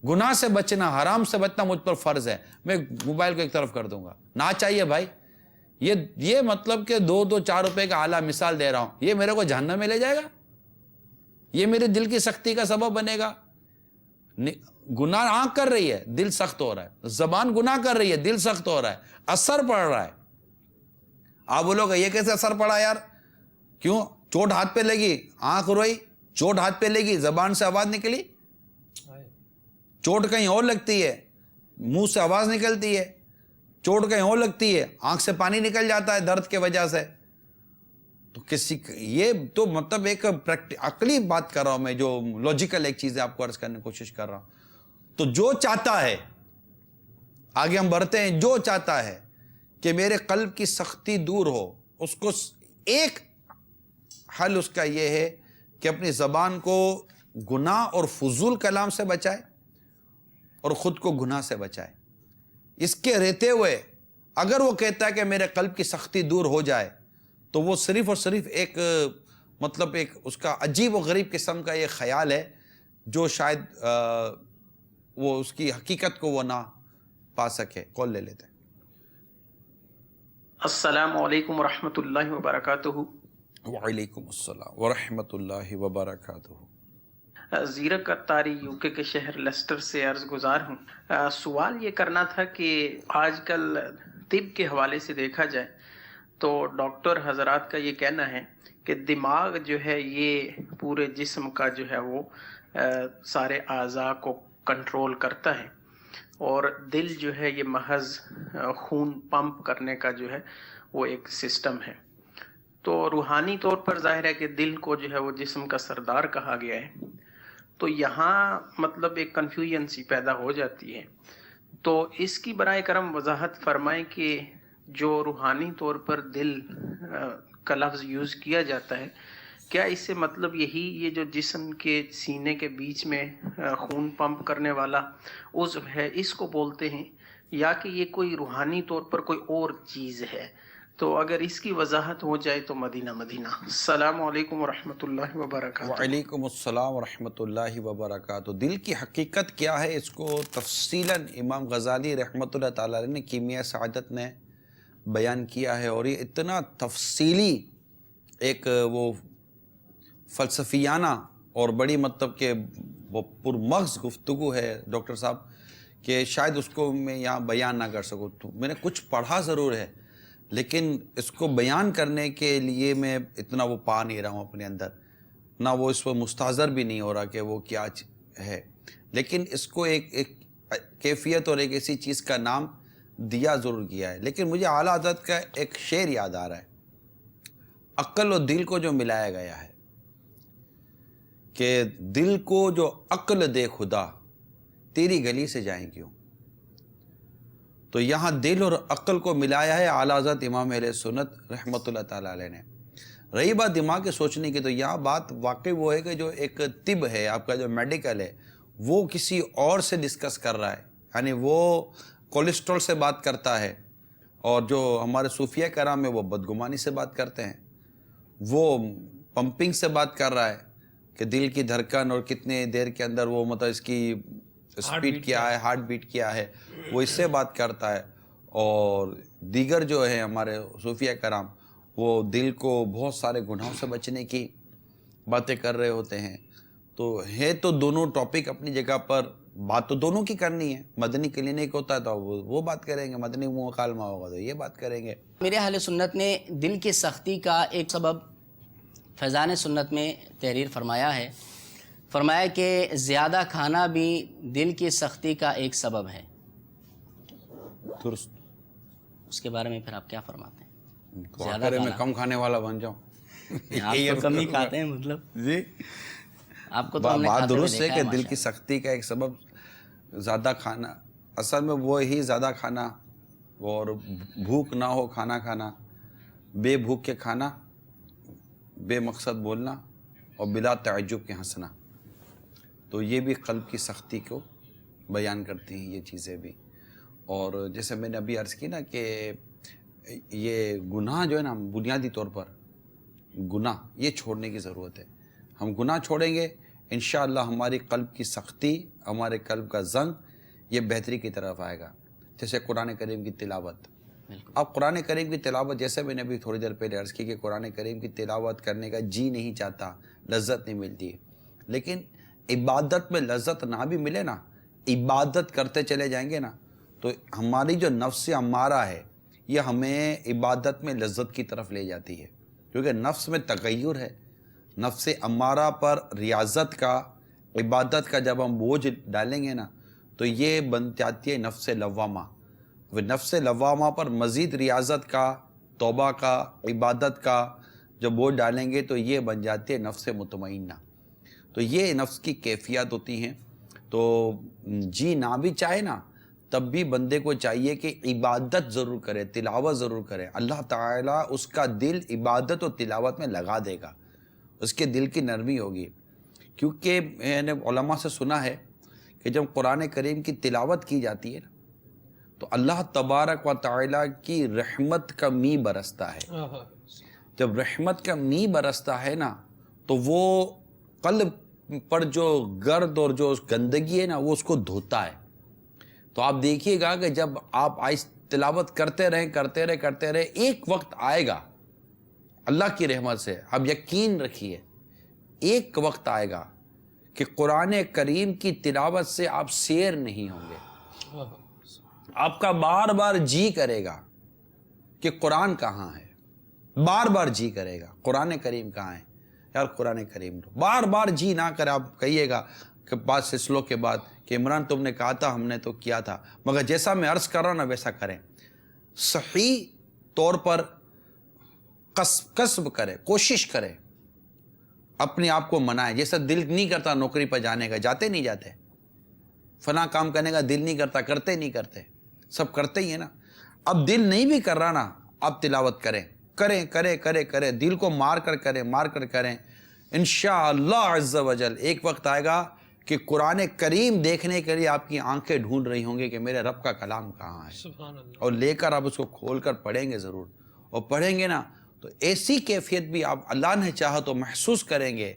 گناہ سے بچنا, حرام سے بچنا مجھ پر فرض ہے. میں موبائل کو ایک طرف کر دوں گا, نہ چاہیے بھائی. یہ مطلب کہ 2-4 روپے کا اعلیٰ مثال دے رہا ہوں, یہ میرے کو جہنم میں لے جائے گا, یہ میرے دل کی سختی کا سبب بنے گا. گناہ آنکھ کر رہی ہے, دل سخت ہو رہا ہے, زبان گناہ کر رہی ہے, دل سخت ہو رہا ہے, اثر پڑ رہا ہے. آپ بولو گے یہ کیسے اثر پڑا یار, کیوں؟ چوٹ ہاتھ پہ لگی, آنکھ روئی, چوٹ ہاتھ پہ لگی, زبان سے آواز نکلی, چوٹ کہیں اور لگتی ہے, منہ سے آواز نکلتی ہے, چوٹ کہیں اور لگتی ہے, آنکھ سے پانی نکل جاتا ہے درد کے وجہ سے. تو یہ تو مطلب ایک عقلی بات کر رہا ہوں میں, جو لاجیکل ایک چیز ہے آپ کو عرض کرنے کی کوشش کر رہا ہوں. تو جو چاہتا ہے, آگے ہم بڑھتے ہیں, جو چاہتا ہے کہ میرے قلب کی سختی دور ہو, اس کو ایک حل اس کا یہ ہے کہ اپنی زبان کو گناہ اور فضول کلام سے بچائے اور خود کو گناہ سے بچائے. اس کے رہتے ہوئے اگر وہ کہتا ہے کہ میرے قلب کی سختی دور ہو جائے, تو وہ صرف اور صرف ایک مطلب ایک اس کا عجیب و غریب قسم کا یہ خیال ہے, جو شاید وہ اس کی حقیقت کو وہ نہ پا سکے. کال لے لیتے ہیں. السلام علیکم ورحمۃ اللہ وبرکاتہ. وعلیکم السلام ورحمۃ اللہ وبرکاتہ. زیرک اتاری UK کے شہر لیسٹر سے عرض گزار ہوں. سوال یہ کرنا تھا کہ آج کل طب کے حوالے سے دیکھا جائے تو ڈاکٹر حضرات کا یہ کہنا ہے کہ دماغ جو ہے یہ پورے جسم کا جو ہے وہ سارے اعضاء کو کنٹرول کرتا ہے, اور دل جو ہے یہ محض خون پمپ کرنے کا جو ہے وہ ایک سسٹم ہے. تو روحانی طور پر ظاہر ہے کہ دل کو جو ہے وہ جسم کا سردار کہا گیا ہے. تو یہاں مطلب ایک کنفیوژن سی پیدا ہو جاتی ہے. تو اس کی برائے کرم وضاحت فرمائیں کہ جو روحانی طور پر دل کا لفظ یوز کیا جاتا ہے, کیا اس سے مطلب یہی یہ جو جسم کے سینے کے بیچ میں خون پمپ کرنے والا عضو ہے اس کو بولتے ہیں, یا کہ یہ کوئی روحانی طور پر کوئی اور چیز ہے؟ تو اگر اس کی وضاحت ہو جائے تو مدینہ مدینہ. السلام علیکم ورحمۃ اللہ وبرکاتہ. وعلیکم السلام ورحمۃ اللہ وبرکاتہ. دل کی حقیقت کیا ہے اس کو تفصیلاً امام غزالی رحمۃ اللہ تعالی علیہ نے کیمیہ سعادت میں بیان کیا ہے, اور یہ اتنا تفصیلی ایک وہ فلسفیانہ اور بڑی مطلب کہ وہ پرمغز گفتگو ہے ڈاکٹر صاحب, کہ شاید اس کو میں یہاں بیان نہ کر سکوں. تو میں نے کچھ پڑھا ضرور ہے, لیکن اس کو بیان کرنے کے لیے میں اتنا وہ پا نہیں رہا ہوں اپنے اندر, نہ وہ اس پر مستحضر بھی نہیں ہو رہا کہ وہ کیا ہے. لیکن اس کو ایک کیفیت اور ایک ایسی چیز کا نام دیا ضرور گیا ہے. لیکن مجھے اعلیٰ حضرت کا ایک شعر یاد آ رہا ہے, عقل و دل کو جو ملایا گیا ہے, کہ دل کو جو عقل دے خدا, تیری گلی سے جائیں کیوں. تو یہاں دل اور عقل کو ملایا ہے اعلیٰ حضرت امام اہل سنت رحمۃ اللہ تعالیٰ علیہ نے. رہی بات دماغ کے سوچنے کی، تو یہاں بات واقعی وہ ہے کہ جو ایک طب ہے آپ کا، جو میڈیکل ہے، وہ کسی اور سے ڈسکس کر رہا ہے. یعنی وہ کولیسٹرول سے بات کرتا ہے، اور جو ہمارے صوفیہ کرام ہے وہ بدگمانی سے بات کرتے ہیں. وہ پمپنگ سے بات کر رہا ہے کہ دل کی دھڑکن اور کتنے دیر کے اندر وہ مطلب اس کی اسپیڈ کیا ہے، ہارٹ بیٹ کیا ہے، وہ اس سے بات کرتا ہے. اور دیگر جو ہے ہمارے صوفیہ کرام، وہ دل کو بہت سارے گناہوں سے بچنے کی باتیں کر رہے ہوتے ہیں. تو ہے تو دونوں ٹاپک اپنی جگہ پر، بات تو دونوں کی کرنی ہے. مدنی کلینک ہوتا ہے تو وہ بات کریں گے، مدنی مکالمہ ہوگا تو یہ بات کریں گے. میرے اہل سنت نے دل کی سختی کا ایک سبب فیضان سنت میں تحریر فرمایا ہے. فرمایا کہ زیادہ کھانا بھی دل کی سختی کا ایک سبب ہے. درست. اس کے بارے میں پھر آپ کیا فرماتے ہیں؟ تو آخر میں کم کھانے والا بن جاؤں. آپ تو کم ہی کھاتے ہیں مطلب. جی آپ کو تو ہم نے بات کھاتے ہوئے درست ہے دیکھا کہ دل ماشاءاللہ. کی سختی کا ایک سبب زیادہ کھانا، اصل میں وہ ہی زیادہ کھانا اور بھوک نہ ہو کھانا کھانا، بے بھوک کے کھانا، بے مقصد بولنا اور بلا تعجب کے ہنسنا. تو یہ بھی قلب کی سختی کو بیان کرتی ہیں یہ چیزیں بھی. اور جیسے میں نے ابھی عرض کی نا کہ یہ گناہ جو ہے نا، بنیادی طور پر گناہ یہ چھوڑنے کی ضرورت ہے. ہم گناہ چھوڑیں گے انشاءاللہ ہماری قلب کی سختی، ہمارے قلب کا زنگ یہ بہتری کی طرف آئے گا. جیسے قرآن کریم کی تلاوت. اب قرآن کریم کی تلاوت، جیسے میں نے ابھی تھوڑی دیر پہلے عرض کی کہ قرآن کریم کی تلاوت کرنے کا جی نہیں چاہتا، لذت نہیں ملتی. لیکن عبادت میں لذت نہ بھی ملے نا، عبادت کرتے چلے جائیں گے نا، تو ہماری جو نفس امارہ ہے یہ ہمیں عبادت میں لذت کی طرف لے جاتی ہے. کیونکہ نفس میں تغیر ہے. نفس امارہ پر ریاضت کا، عبادت کا جب ہم بوجھ ڈالیں گے نا تو یہ بن جاتی ہے نفس لوامہ. وہ نفس لوامہ پر مزید ریاضت کا، توبہ کا، عبادت کا جو بوجھ ڈالیں گے تو یہ بن جاتی ہے نفس مطمئنہ. تو یہ نفس کی کیفیات ہوتی ہیں. تو جی نہ بھی چاہے نا تب بھی بندے کو چاہیے کہ عبادت ضرور کرے، تلاوت ضرور کرے. اللہ تعالیٰ اس کا دل عبادت اور تلاوت میں لگا دے گا، اس کے دل کی نرمی ہوگی. کیونکہ میں نے علماء سے سنا ہے کہ جب قرآن کریم کی تلاوت کی جاتی ہے نا تو اللہ تبارک و تعالیٰ کی رحمت کا می برستا ہے. جب رحمت کا می برستا ہے نا تو وہ قلب پر جو گرد اور جو گندگی ہے نا وہ اس کو دھوتا ہے. تو آپ دیکھیے گا کہ جب آپ تلاوت کرتے رہے ایک وقت آئے گا اللہ کی رحمت سے، اب یقین رکھیے ایک وقت آئے گا کہ قرآن کریم کی تلاوت سے آپ سیر نہیں ہوں گے. آپ کا بار بار جی کرے گا کہ قرآن کہاں ہے، بار بار جی کرے گا قرآن کریم کہاں ہے، یار قرآن کریم دو. بار بار جی نہ کرے، آپ کہیے گا کہ بعض سلسلوں کے بعد کہ عمران تم نے کہا تھا، ہم نے تو کیا تھا، مگر جیسا میں عرض کر رہا ہوں نا ویسا کریں. صحیح طور پر کسب کرے، کوشش کرے، اپنے آپ کو منائے. جیسا دل نہیں کرتا نوکری پر جانے کا، جاتے نہیں جاتے، فلاں کام کرنے کا دل نہیں کرتا، کرتے نہیں کرتے، سب کرتے ہی ہیں نا. اب دل نہیں بھی کر رہا نا، اب تلاوت کریں، دل کو مار کر کریں. انشاءاللہ عز و جل ایک وقت آئے گا کہ قرآن کریم دیکھنے کے لیے آپ کی آنکھیں ڈھونڈ رہی ہوں گے کہ میرے رب کا کلام کہاں ہے. سبحان اللہ. اور لے کر آپ اس کو کھول کر پڑھیں گے ضرور. اور پڑھیں گے نا تو ایسی کیفیت بھی آپ اللہ نے چاہا تو محسوس کریں گے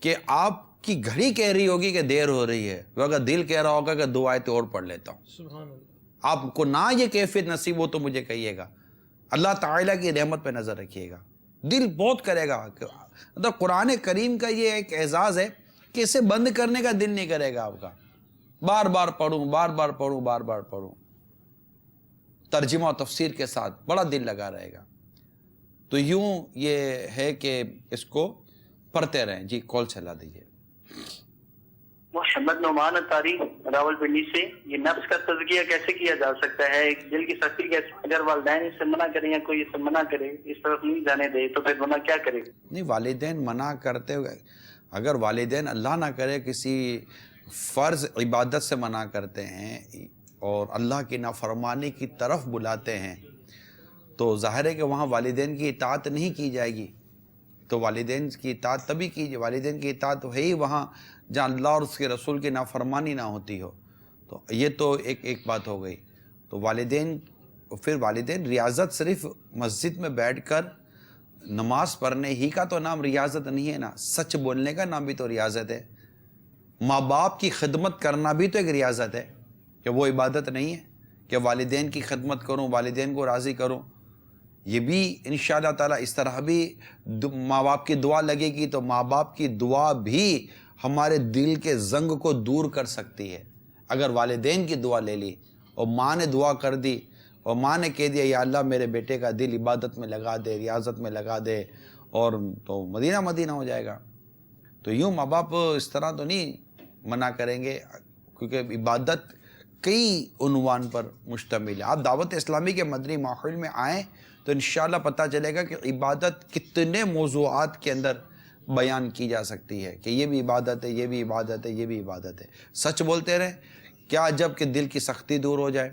کہ آپ کی گھڑی کہہ رہی ہوگی کہ دیر ہو رہی ہے، اگر دل کہہ رہا ہوگا کہ 2 آیتیں اور پڑھ لیتا ہوں. سبحان اللہ. آپ کو نہ یہ کیفیت نصیب ہو تو مجھے کہیے گا. اللہ تعالیٰ کی رحمت پہ نظر رکھیے گا. دل بہت کرے گا. مطلب قرآن کریم کا یہ ایک اعزاز ہے کہ اسے بند کرنے کا دل نہیں کرے گا آپ کا. بار بار پڑھوں، ترجمہ و تفسیر کے ساتھ بڑا دل لگا رہے گا. تو یوں یہ ہے کہ اس کو پڑھتے رہیں. جی کال چلا دیجیے. محمد نعمان اتاری راول پنڈی سے. یہ نفس کا تزکیہ کیسے کیا جا سکتا ہے؟ دل کی سختی کیسے؟ اگر والدین اس سے منع کریں یا کوئی اس سے منع کرے، اس طرف نہیں جانے دے، تو پھر بندہ کیا کرے؟ نہیں، والدین منع کرتے ہوئے، اگر والدین اللہ نہ کرے کسی فرض عبادت سے منع کرتے ہیں اور اللہ کی نافرمانی کی طرف بلاتے ہیں تو ظاہر ہے کہ وہاں والدین کی اطاعت نہیں کی جائے گی. تو والدین کی اطاعت تبھی کیجیے، والدین کی اطاعت ہے ہی وہاں جہاں اللہ اور اس کے رسول کی نافرمانی نہ ہوتی ہو. تو یہ تو ایک بات ہو گئی. تو والدین ریاضت صرف مسجد میں بیٹھ کر نماز پڑھنے ہی کا تو نام ریاضت نہیں ہے نا، سچ بولنے کا نام بھی تو ریاضت ہے. ماں باپ کی خدمت کرنا بھی تو ایک ریاضت ہے، کہ وہ عبادت نہیں ہے کہ والدین کی خدمت کروں، والدین کو راضی کروں. یہ بھی انشاءاللہ تعالیٰ اس طرح بھی ماں باپ کی دعا لگے گی تو ماں باپ کی دعا بھی ہمارے دل کے زنگ کو دور کر سکتی ہے. اگر والدین کی دعا لے لی اور ماں نے دعا کر دی اور ماں نے کہہ دیا یا اللہ میرے بیٹے کا دل عبادت میں لگا دے، ریاضت میں لگا دے، اور تو مدینہ مدینہ ہو جائے گا. تو یوں ماں باپ اس طرح تو نہیں منع کریں گے، کیونکہ عبادت کئی عنوان پر مشتمل ہے. آپ دعوت اسلامی کے مدنی ماحول میں آئیں تو انشاءاللہ پتہ چلے گا کہ عبادت کتنے موضوعات کے اندر بیان کی جا سکتی ہے، کہ یہ بھی عبادت ہے، یہ بھی عبادت ہے، یہ بھی عبادت ہے. سچ بولتے رہیں، کیا عجب کہ دل کی سختی دور ہو جائے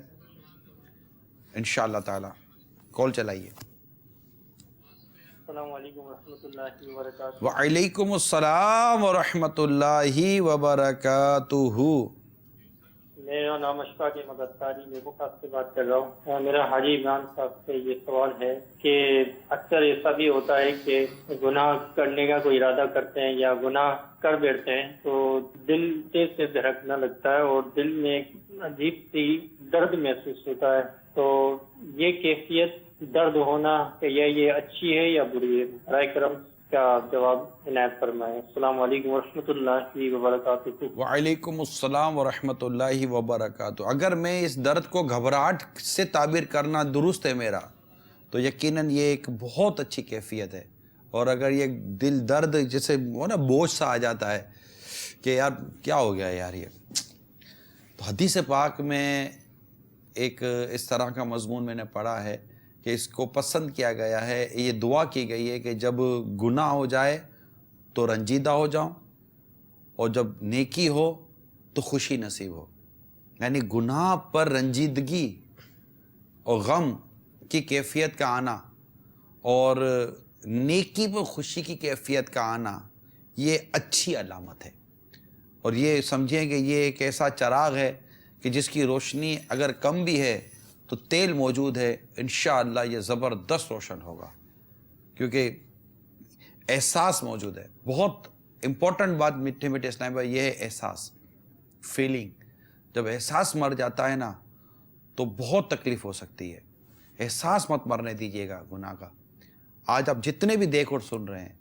انشاءاللہ تعالی. کال چلائیے. السلام علیکم ورحمۃ اللہ وبرکاتہ. وعلیکم السلام ورحمۃ اللہ وبرکاتہ. میرا نام اشفاق احمد تاری میرپورخاص سے بات کر رہا ہوں. میرا حاجی عمران صاحب سے یہ سوال ہے کہ اکثر ایسا بھی ہوتا ہے کہ گناہ کرنے کا کوئی ارادہ کرتے ہیں یا گناہ کر بیٹھتے ہیں تو دل تیز سے دھڑکنے لگتا ہے اور دل میں ایک عجیب سی درد محسوس ہوتا ہے. تو یہ کیفیت درد ہونا کہ یہ اچھی ہے یا بری ہے؟ برائے کرم کا جواب عنایت فرمائیں. السلام علیکم ورحمۃ اللہ وبرکاتہ. وعلیکم السلام ورحمۃ اللہ وبرکاتہ. اگر میں اس درد کو گھبراہٹ سے تعبیر کرنا درست ہے میرا تو یقیناً یہ ایک بہت اچھی کیفیت ہے. اور اگر یہ دل درد جیسے وہ نا بوجھ سا آ جاتا ہے کہ یار کیا ہو گیا یار یہ، تو حدیث پاک میں ایک اس طرح کا مضمون میں نے پڑھا ہے کہ اس کو پسند کیا گیا ہے، یہ دعا کی گئی ہے کہ جب گناہ ہو جائے تو رنجیدہ ہو جاؤں اور جب نیکی ہو تو خوشی نصیب ہو. یعنی گناہ پر رنجیدگی اور غم کی کیفیت کا آنا اور نیکی پر خوشی کی کیفیت کا آنا یہ اچھی علامت ہے. اور یہ سمجھیں کہ یہ ایک ایسا چراغ ہے کہ جس کی روشنی اگر کم بھی ہے تو تیل موجود ہے، انشاءاللہ یہ زبردست روشن ہوگا، کیونکہ احساس موجود ہے. بہت امپورٹنٹ بات میٹھے میٹھے اسلام بھائی یہ ہے احساس، فیلنگ. جب احساس مر جاتا ہے نا تو بہت تکلیف ہو سکتی ہے. احساس مت مرنے دیجیے گا گناہ کا. آج آپ جتنے بھی دیکھ اور سن رہے ہیں،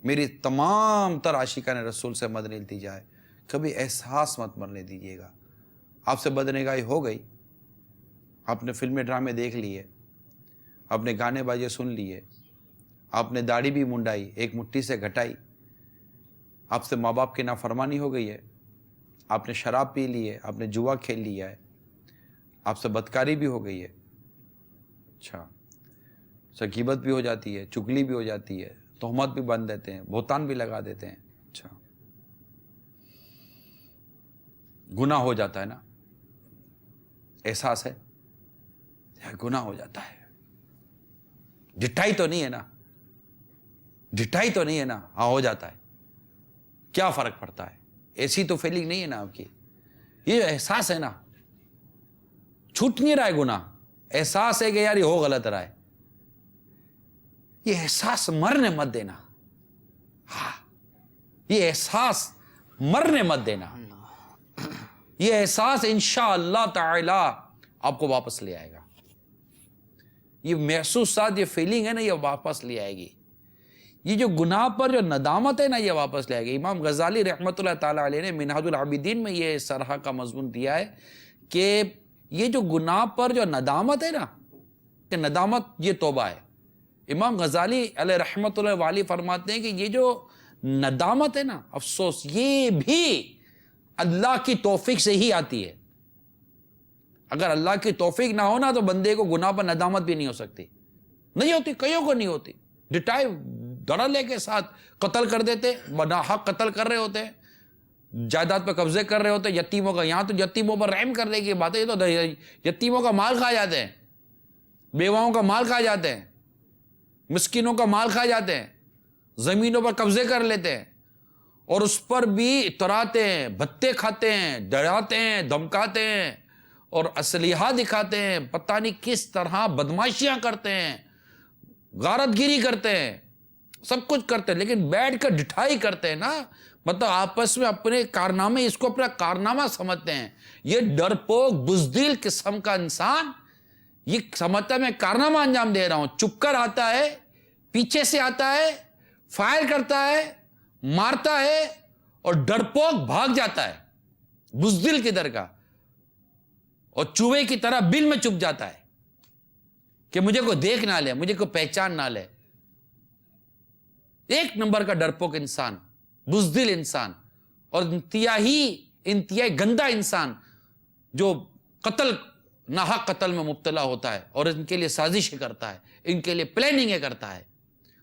میری تمام تر عاشقان رسول سے مدنی التجا ہے، کبھی احساس مت مرنے دیجیے گا. آپ سے بدنگاہی ہو گئی، آپ نے فلمیں ڈرامے دیکھ لیے، آپ نے گانے باجے سن لیے، آپ نے داڑھی بھی منڈائی، ایک مٹھی سے گھٹائی، آپ سے ماں باپ کی نافرمانی ہو گئی ہے، آپ نے شراب پی لی ہے، آپ نے جوا کھیل لیا ہے، آپ سے بدکاری بھی ہو گئی ہے، اچھا غیبت بھی ہو جاتی ہے، چگلی بھی ہو جاتی ہے، تہمت بھی بن دیتے ہیں، بہتان بھی لگا دیتے ہیں، اچھا گناہ ہو جاتا ہے نا، احساس ہے گناہ ہو جاتا ہے. ڈٹائی تو نہیں ہے نا، ڈٹائی تو نہیں ہے نا، ہاں ہو جاتا ہے. کیا فرق پڑتا ہے؟ ایسی تو فیلنگ نہیں ہے نا آپ کی. یہ جو احساس ہے نا، چھوٹ نہیں رہا ہے گناہ، احساس ہے کہ یار یہ ہو غلط رہا ہے. یہ احساس مرنے مت دینا. ہاں یہ احساس مرنے مت دینا. یہ احساس انشاءاللہ تعالی آپ کو واپس لے آئے گا. یہ محسوسات، یہ فیلنگ ہے نا، یہ واپس لے آئے گی. یہ جو گناہ پر جو ندامت ہے نا، یہ واپس لے آئے گی. امام غزالی رحمۃ اللہ تعالیٰ علیہ نے منہاج العابدین میں یہ طرح کا مضمون دیا ہے کہ یہ جو گناہ پر جو ندامت ہے نا، کہ ندامت یہ توبہ ہے. امام غزالی علیہ رحمۃ اللہ والی فرماتے ہیں کہ یہ جو ندامت ہے نا، افسوس، یہ بھی اللہ کی توفیق سے ہی آتی ہے. اگر اللہ کی توفیق نہ ہونا تو بندے کو گناہ پر ندامت بھی نہیں ہو سکتی. نہیں ہوتی، کئیوں کو نہیں ہوتی. ڈٹائی دھڑلے کے ساتھ قتل کر دیتے، بنا حق قتل کر رہے ہوتے ہیں، جائیداد پہ قبضے کر رہے ہوتے یتیموں کا. یہاں تو یتیموں پر رحم کرنے کی بات ہے. یہ تو یتیموں کا مال کھا جاتے ہیں, بیواؤں کا مال کھا جاتے ہیں, مسکینوں کا مال کھا جاتے ہیں, زمینوں پر قبضے کر لیتے ہیں, اور اس پر بھی اتراتے ہیں, بھتے کھاتے ہیں, ڈراتے ہیں, دھمکاتے ہیں, اور اسلحہ دکھاتے ہیں, پتہ نہیں کس طرح بدماشیاں کرتے ہیں, غارت گیری کرتے ہیں, سب کچھ کرتے ہیں, لیکن بیٹھ کر ڈٹھائی کرتے ہیں نا. مطلب آپس میں اپنے کارنامے, اس کو اپنا کارنامہ سمجھتے ہیں. یہ ڈرپوک بزدل قسم کا انسان یہ سمجھتا ہے میں کارنامہ انجام دے رہا ہوں. چپ کر آتا ہے, پیچھے سے آتا ہے, فائر کرتا ہے, مارتا ہے, اور ڈرپوک بھاگ جاتا ہے بزدل کی در کا, اور چوہے کی طرح بل میں چپ جاتا ہے کہ مجھے کوئی دیکھ نہ لے, مجھے کوئی پہچان نہ لے. ایک نمبر کا ڈرپوک انسان, بزدل انسان, اور انتہائی گندا انسان جو ناحق قتل میں مبتلا ہوتا ہے, اور ان کے لیے سازشیں کرتا ہے, ان کے لیے پلاننگیں کرتا ہے,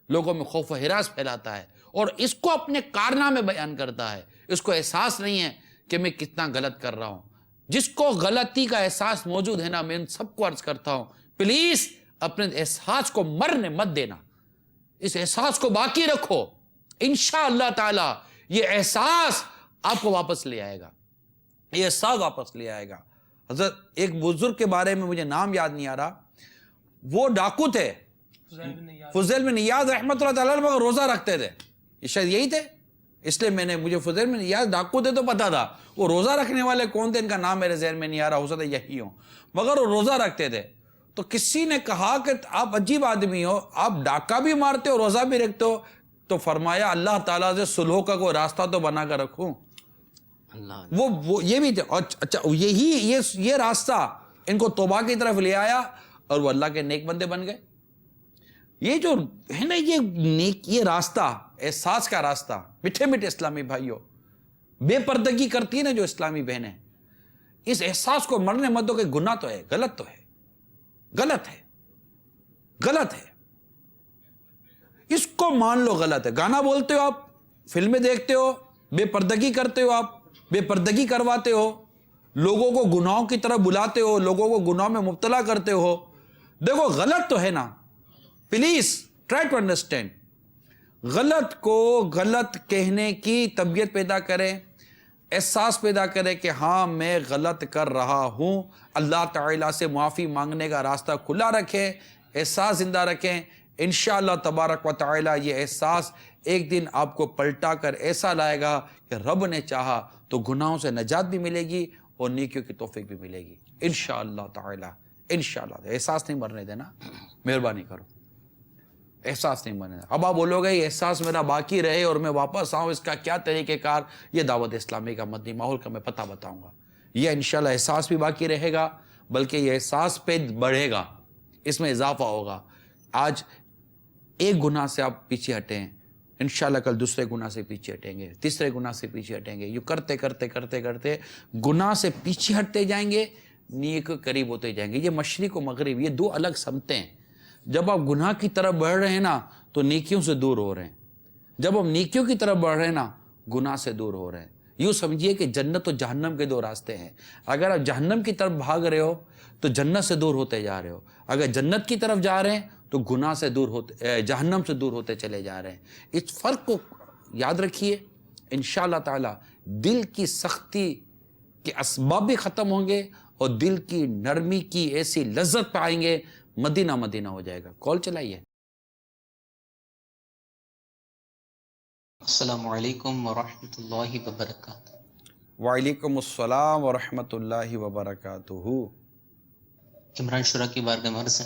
لوگوں میں خوف و ہراس پھیلاتا ہے, اور اس کو اپنے کارنامے بیان کرتا ہے. اس کو احساس نہیں ہے کہ میں کتنا غلط کر رہا ہوں. جس کو غلطی کا احساس موجود ہے نا, میں ان سب کو عرض کرتا ہوں پلیز اپنے احساس کو مرنے مت دینا, اس احساس کو باقی رکھو. انشاءاللہ تعالی یہ احساس آپ کو واپس لے آئے گا, یہ احساس واپس لے آئے گا. حضرت ایک بزرگ کے بارے میں مجھے نام یاد نہیں آ رہا, وہ ڈاکو تھے, فضیل بن نیاز رحمۃ اللہ تعالیٰ مگر روزہ رکھتے تھے. یہ شاید یہی تھے, اس لیے مجھے فضیل بن نیاز ڈاکو تھے تو پتا تھا, وہ روزہ رکھنے والے کون تھے ان کا نام میرے ذہن میں نہیں آ رہا, ہو سکتا یہی ہوں, مگر وہ روزہ رکھتے تھے. تو کسی نے کہا کہ آپ عجیب آدمی ہو, آپ ڈاکہ بھی مارتے ہو, روزہ بھی رکھتے ہو. تو فرمایا اللہ تعالیٰ سے صلح کا کوئی راستہ تو بنا کر رکھوں. وہ یہ بھی تھے. اچھا یہ راستہ ان کو توبہ کی طرف لے آیا, اور وہ اللہ کے نیک بندے بن گئے. یہ جو ہے نا یہ راستہ, احساس کا راستہ, میٹھے میٹھے اسلامی بھائیوں, بے پردگی کرتی ہے نا جو اسلامی بہنیں, اس احساس کو مرنے مت دو کہ گناہ تو ہے, غلط تو ہے, غلط ہے, غلط ہے. اس کو مان لو غلط ہے. گانا بولتے ہو آپ, فلمیں دیکھتے ہو, بے پردگی کرتے ہو آپ, بے پردگی کرواتے ہو, لوگوں کو گناہوں کی طرف بلاتے ہو, لوگوں کو گناہوں میں مبتلا کرتے ہو. دیکھو غلط تو ہے نا, پلیز ٹرائی ٹو انڈرسٹینڈ. غلط کو غلط کہنے کی طبیعت پیدا کریں, احساس پیدا کریں کہ ہاں میں غلط کر رہا ہوں. اللہ تعالیٰ سے معافی مانگنے کا راستہ کھلا رکھیں, احساس زندہ رکھیں. انشاءاللہ تبارک و تعالیٰ یہ احساس ایک دن آپ کو پلٹا کر ایسا لائے گا کہ رب نے چاہا تو گناہوں سے نجات بھی ملے گی اور نیکیوں کی توفیق بھی ملے گی انشاءاللہ تعالیٰ. انشاءاللہ. احساس نہیں مرنے دینا, مہربانی کرو, احساس نہیں مرنے دینا. اب آپ بولو گے یہ احساس میرا باقی رہے اور میں واپس آؤں, اس کا کیا طریقہ کار؟ یہ دعوت اسلامی کا مدنی ماحول کا میں پتہ بتاؤں گا. یہ انشاءاللہ احساس بھی باقی رہے گا, بلکہ یہ احساس پہ بڑھے گا, اس میں اضافہ ہوگا. آج ایک گناہ سے آپ پیچھے ہٹیں, انشاءاللہ کل دوسرے گناہ سے پیچھے ہٹیں گے, تیسرے گناہ سے پیچھے ہٹیں گے. یوں کرتے کرتے کرتے کرتے گناہ سے پیچھے ہٹتے جائیں گے, نیک قریب ہوتے جائیں گے. یہ مشرق و مغرب, یہ دو الگ سمتیں ہیں. جب آپ گناہ کی طرف بڑھ رہے ہیں نا تو نیکیوں سے دور ہو رہے ہیں, جب آپ نیکیوں کی طرف بڑھ رہے ہیں نا گناہ سے دور ہو رہے ہیں. یوں سمجھیے کہ جنت و جہنم کے دو راستے ہیں. اگر آپ جہنم کی طرف بھاگ رہے ہو تو جنت سے دور ہوتے جا رہے ہو, اگر جنت کی طرف جا رہے ہیں تو گناہ سے دور ہوتے, جہنم سے دور ہوتے چلے جا رہے ہیں. اس فرق کو یاد رکھیے. انشاءاللہ تعالی دل کی سختی کے اسباب بھی ختم ہوں گے اور دل کی نرمی کی ایسی لذت پائیں گے, مدینہ مدینہ ہو جائے گا. کال چلائیے. السلام علیکم ورحمۃ اللہ وبرکاتہ. وعلیکم السلام ورحمۃ اللہ وبرکاتہ. عمران شورا کی بارگاہ میں عرض ہے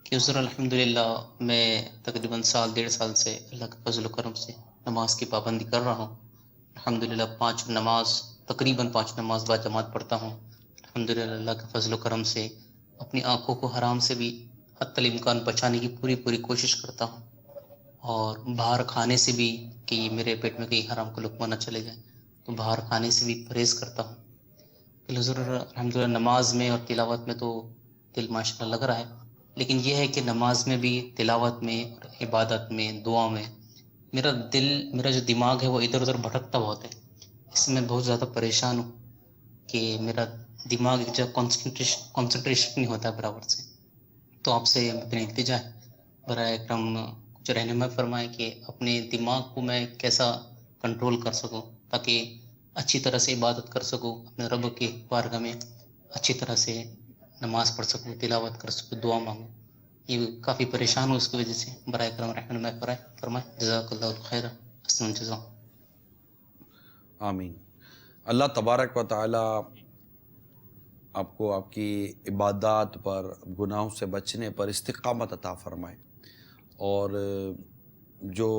کہ حضور الحمدللہ میں تقریباً 1.5 سال سے اللہ کے فضل و کرم سے نماز کی پابندی کر رہا ہوں. الحمدللہ 5 نماز تقریباً 5 نماز بعد جماعت پڑھتا ہوں. الحمدللہ اللہ کے فضل و کرم سے اپنی آنکھوں کو حرام سے بھی حتی الامکان بچانے کی پوری کوشش کرتا ہوں, اور باہر کھانے سے بھی کہ میرے پیٹ میں کہیں حرام کا لقمہ نہ چلے جائے تو باہر کھانے سے بھی پرہیز کرتا ہوں. حضور الحمدللہ نماز میں اور تلاوت میں تو دل ماشاءاللہ لگ رہا ہے, لیکن یہ ہے کہ نماز میں بھی, تلاوت میں اور عبادت میں, دعا میں میرا جو دماغ ہے وہ ادھر ادھر بھٹکتا بہت ہے. اس میں بہت زیادہ پریشان ہوں کہ میرا دماغ ایک جگہ کنسنٹریشن نہیں ہوتا برابر سے. تو آپ سے اپنی التجا ہے برائے کرم کچھ رہنمائی فرمائیں کہ اپنے دماغ کو میں کیسا کنٹرول کر سکوں تاکہ اچھی طرح سے عبادت کر سکوں، اپنے رب کی بارگاہ میں اچھی طرح سے نماز پڑھ سکوں، تلاوت کر سکوں، دعا مانگوں. یہ کافی پریشان ہوں اس کی وجہ سے، برائے کرم رہنمائی فرمائیں. جزاک اللہ خیر، احسن الجزا. آمین. اللہ تبارک و تعالی آپ کو آپ کی عبادات پر، گناہوں سے بچنے پر استقامت عطا فرمائے، اور جو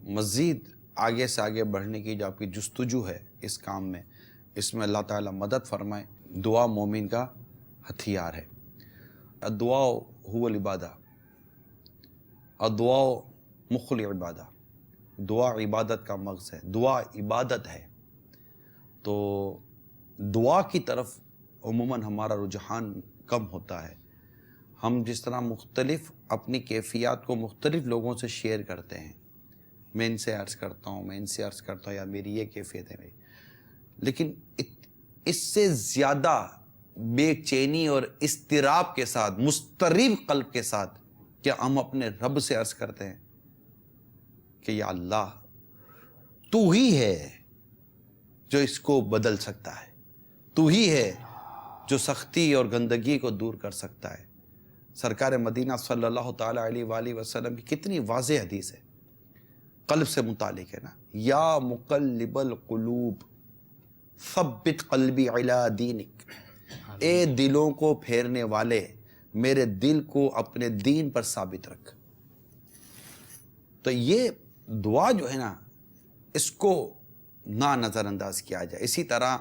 مزید آگے سے آگے بڑھنے کی جو آپ کی جستجو ہے اس کام میں، اس میں اللہ تعالی مدد فرمائے. دعا مومن کا ہتھیار ہے. الدعاء هو العبادہ، الدعاء مخ العبادہ. دعا عبادت کا مغز ہے، دعا عبادت ہے. تو دعا کی طرف عموماً ہمارا رجحان کم ہوتا ہے. ہم جس طرح مختلف اپنی کیفیات کو مختلف لوگوں سے شیئر کرتے ہیں، میں ان سے عرض کرتا ہوں، میں ان سے عرض کرتا ہوں، یا میری یہ کیفیت ہے، لیکن اس سے زیادہ بے چینی اور اضطراب کے ساتھ، مضطرب قلب کے ساتھ کیا ہم اپنے رب سے عرض کرتے ہیں کہ یا اللہ تو ہی ہے جو اس کو بدل سکتا ہے، تو ہی ہے جو سختی اور گندگی کو دور کر سکتا ہے. سرکار مدینہ صلی اللہ تعالی علیہ وآلہ وسلم کی کتنی واضح حدیث ہے، قلب سے متعلق ہے نا. یا مقلب القلوب ثبت قلبی علی دینک، اے دلوں کو پھیرنے والے میرے دل کو اپنے دین پر ثابت رکھ. تو یہ دعا جو ہے نا، اس کو نہ نظر انداز کیا جائے. اسی طرح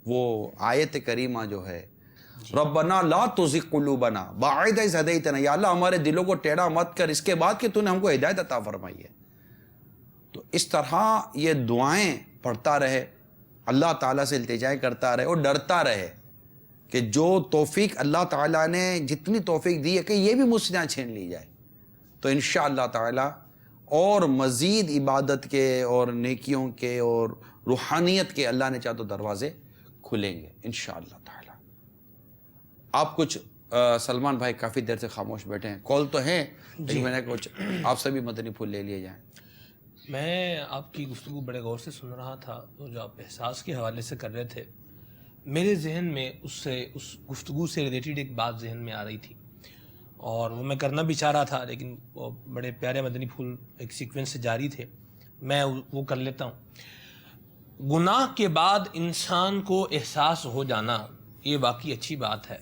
وہ آیت کریمہ جو ہے، ربنا لا تزغ قلوبنا بعد اذ ہدیتنا، یا اللہ ہمارے دلوں کو ٹیڑھا مت کر اس کے بعد کہ تو نے ہم کو ہدایت عطا فرمائی ہے. تو اس طرح یہ دعائیں پڑھتا رہے، اللہ تعالیٰ سے التجائیں کرتا رہے، اور ڈرتا رہے کہ جو توفیق اللہ تعالیٰ نے جتنی توفیق دی ہے کہ یہ بھی مجھ سے نہ چھین لی جائے. تو انشاءاللہ تعالیٰ اور مزید عبادت کے اور نیکیوں کے اور روحانیت کے اللہ نے چاہا تو دروازے کھلیں گے انشاءاللہ تعالیٰ. آپ کچھ سلمان بھائی کافی دیر سے خاموش بیٹھے ہیں، کال تو ہیں لیکن میں نے کچھ آپ سے بھی مدنی پھول لے لیے جائیں. میں آپ کی گفتگو بڑے غور سے سن رہا تھا، اور جو آپ احساس کے حوالے سے کر رہے تھے، میرے ذہن میں اس گفتگو سے ریلیٹڈ ایک بات ذہن میں آ رہی تھی، اور وہ میں کرنا بھی چاہ رہا تھا، لیکن وہ بڑے پیارے مدنی پھول ایک سیکوینس سے جاری تھے، میں وہ کر لیتا ہوں. گناہ کے بعد انسان کو احساس ہو جانا یہ واقعی اچھی بات ہے،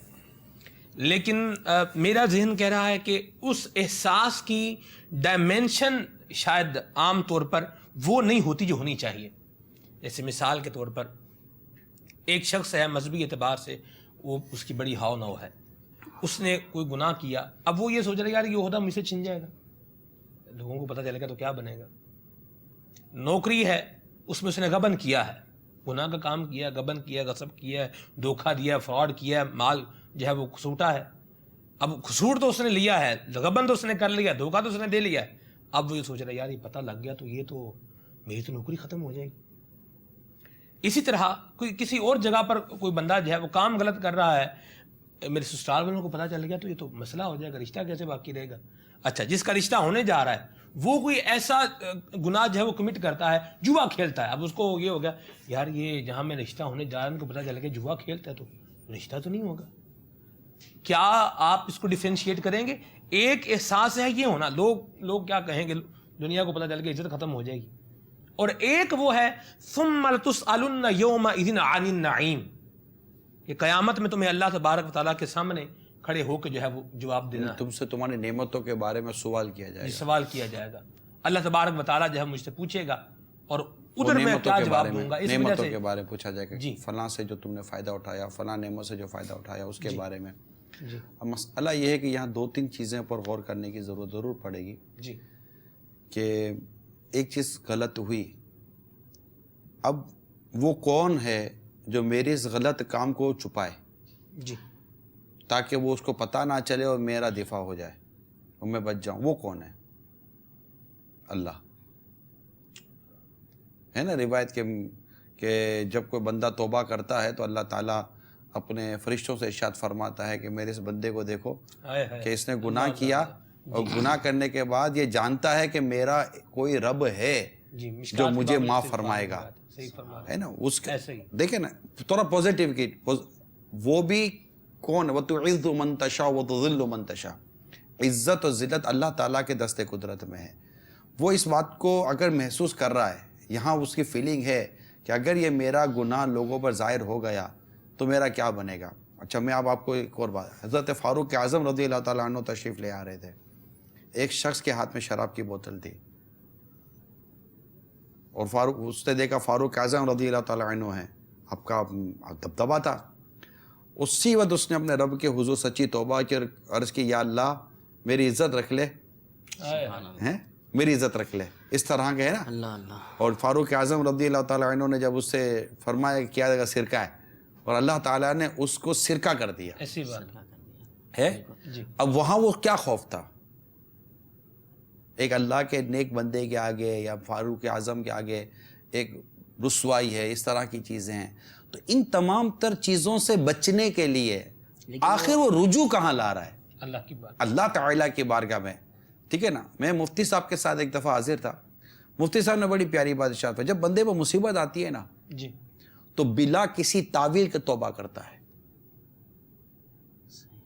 لیکن میرا ذہن کہہ رہا ہے کہ اس احساس کی ڈائمینشن شاید عام طور پر وہ نہیں ہوتی جو ہونی چاہیے. جیسے مثال کے طور پر ایک شخص ہے، مذہبی اعتبار سے وہ اس کی بڑی ہاؤ نو ہے، اس نے کوئی گناہ کیا، اب وہ یہ سوچ رہا ہے یار یہ عہدہ مجھ سے چھن جائے گا، لوگوں کو پتہ چلے گا تو کیا بنے گا. نوکری ہے، اس میں اس نے غبن کیا ہے، گناہ کا کام کیا، غبن کیا، غصب کیا، دھوکہ دیا، فراڈ کیا، مال جو ہے وہ کھسوٹا ہے. اب کھسوٹ تو اس نے لیا ہے، غبن تو اس نے کر لیا، دھوکہ تو اس نے دے لیا ہے. اب وہ یہ سوچ رہا ہے یار یہ پتہ لگ گیا تو یہ تو میری تو نوکری ختم ہو جائے گی. اسی طرح کوئی کسی اور جگہ پر کوئی بندہ جو ہے وہ کام غلط کر رہا ہے، میرے سسرال والوں کو پتہ چل گیا تو یہ تو مسئلہ ہو جائے گا، رشتہ کیسے باقی رہے گا. اچھا، جس کا رشتہ ہونے جا رہا ہے وہ کوئی ایسا گناہ جو ہے وہ کمٹ کرتا ہے، جوا کھیلتا ہے. اب اس کو یہ ہو گیا یار یہ جہاں میں رشتہ ہونے جا رہا ہوں ان کو پتہ چل گیا جوا کھیلتا ہے تو رشتہ تو نہیں ہوگا. کیا آپ اس کو ڈیفرینشیٹ کریں گے؟ ایک احساس ہے یہ ہونا، لوگ کیا کہیں گے، دنیا کو پتہ چل گیا عزت ختم ہو جائے گی. اور ایک وہ ہے ثم لتسألن یومئذ عن النعیم، کہ قیامت میں تمہیں اللہ تبارک و تعالیٰ کے سامنے کھڑے ہو کے جو ہے وہ جواب دینا ہے. تم سے تمہاری نعمتوں کے بارے میں سوال کیا جائے گا. سوال کیا جائے گا، اللہ تبارک و تعالیٰ جو ہے مجھ سے پوچھے گا، اور ادھر میں کیا جواب دوں گا. اس وجہ نعمتوں سے کے بارے میں پوچھا جائے گا، جی فلاں سے جو تم نے فائدہ اٹھایا، فلاں نعمت سے جو فائدہ اٹھایا اس کے بارے میں. جی اب مسئلہ یہ ہے کہ یہاں دو تین چیزیں پر غور کرنے کی ضرورت ضرور پڑے گی. جی کہ ایک چیز غلط ہوئی، اب وہ کون ہے جو میرے اس غلط کام کو چھپائے جی تاکہ وہ اس کو پتہ نہ چلے اور میرا دفاع ہو جائے اور میں بچ جاؤں؟ وہ کون ہے؟ اللہ ہے نا. روایت کہ جب کوئی بندہ توبہ کرتا ہے تو اللہ تعالیٰ اپنے فرشتوں سے ارشاد فرماتا ہے کہ میرے اس بندے کو دیکھو کہ اس نے گناہ کیا اور گناہ کرنے کے بعد یہ جانتا ہے کہ میرا کوئی رب ہے جو مجھے معاف فرمائے گا، ہے نا. اس دیکھیں نا تھوڑا پازیٹیو کی، وہ بھی کون، وَتُعِزُّ مَن تَشَاءُ وَتُذِلُّ مَن تَشَاءُ، عزت و ذلت اللہ تعالیٰ کے دست قدرت میں ہے. وہ اس بات کو اگر محسوس کر رہا ہے، یہاں اس کی فیلنگ ہے کہ اگر یہ میرا گناہ لوگوں پر ظاہر ہو گیا تو میرا کیا بنے گا. اچھا میں اب آپ کو ایک اور بات، حضرت فاروق اعظم رضی اللہ تعالیٰ عنہ تشریف لے آ رہے تھے. ایک شخص کے ہاتھ میں شراب کی بوتل تھی اور فاروق، اس نے دیکھا فاروق اعظم رضی اللہ تعالیٰ عنہ ہیں، آپ کا دبدبا تھا. اسی وقت اس نے اپنے رب کے حضور سچی توبہ کی اور عرض کی، یا اللہ میری عزت رکھ لے، ہیں میری عزت رکھ لے، اس طرح کے ہے نا. اللہ. اور فاروق اعظم رضی اللہ تعالیٰ عنہ نے جب اس سے فرمایا کہ کیا جگہ سرکہ ہے، اور اللہ تعالیٰ نے اس کو سرکہ کر دیا ایسی بات ہے. اب وہاں وہ کیا خوف تھا، ایک اللہ کے نیک بندے کے آگے یا فاروق اعظم کے آگے ایک رسوائی ہے، اس طرح کی چیزیں ہیں. تو ان تمام تر چیزوں سے بچنے کے لیے آخر وہ رجوع کہاں لا رہا ہے؟ اللہ کی بات، اللہ تعالیٰ کی بارگاہ میں. ٹھیک ہے نا. میں مفتی صاحب کے ساتھ ایک دفعہ حاضر تھا، مفتی صاحب نے بڑی پیاری بات ارشاد فرمائی، جب بندے پر مصیبت آتی ہے نا جی تو بلا کسی تعویل کے توبہ کرتا ہے،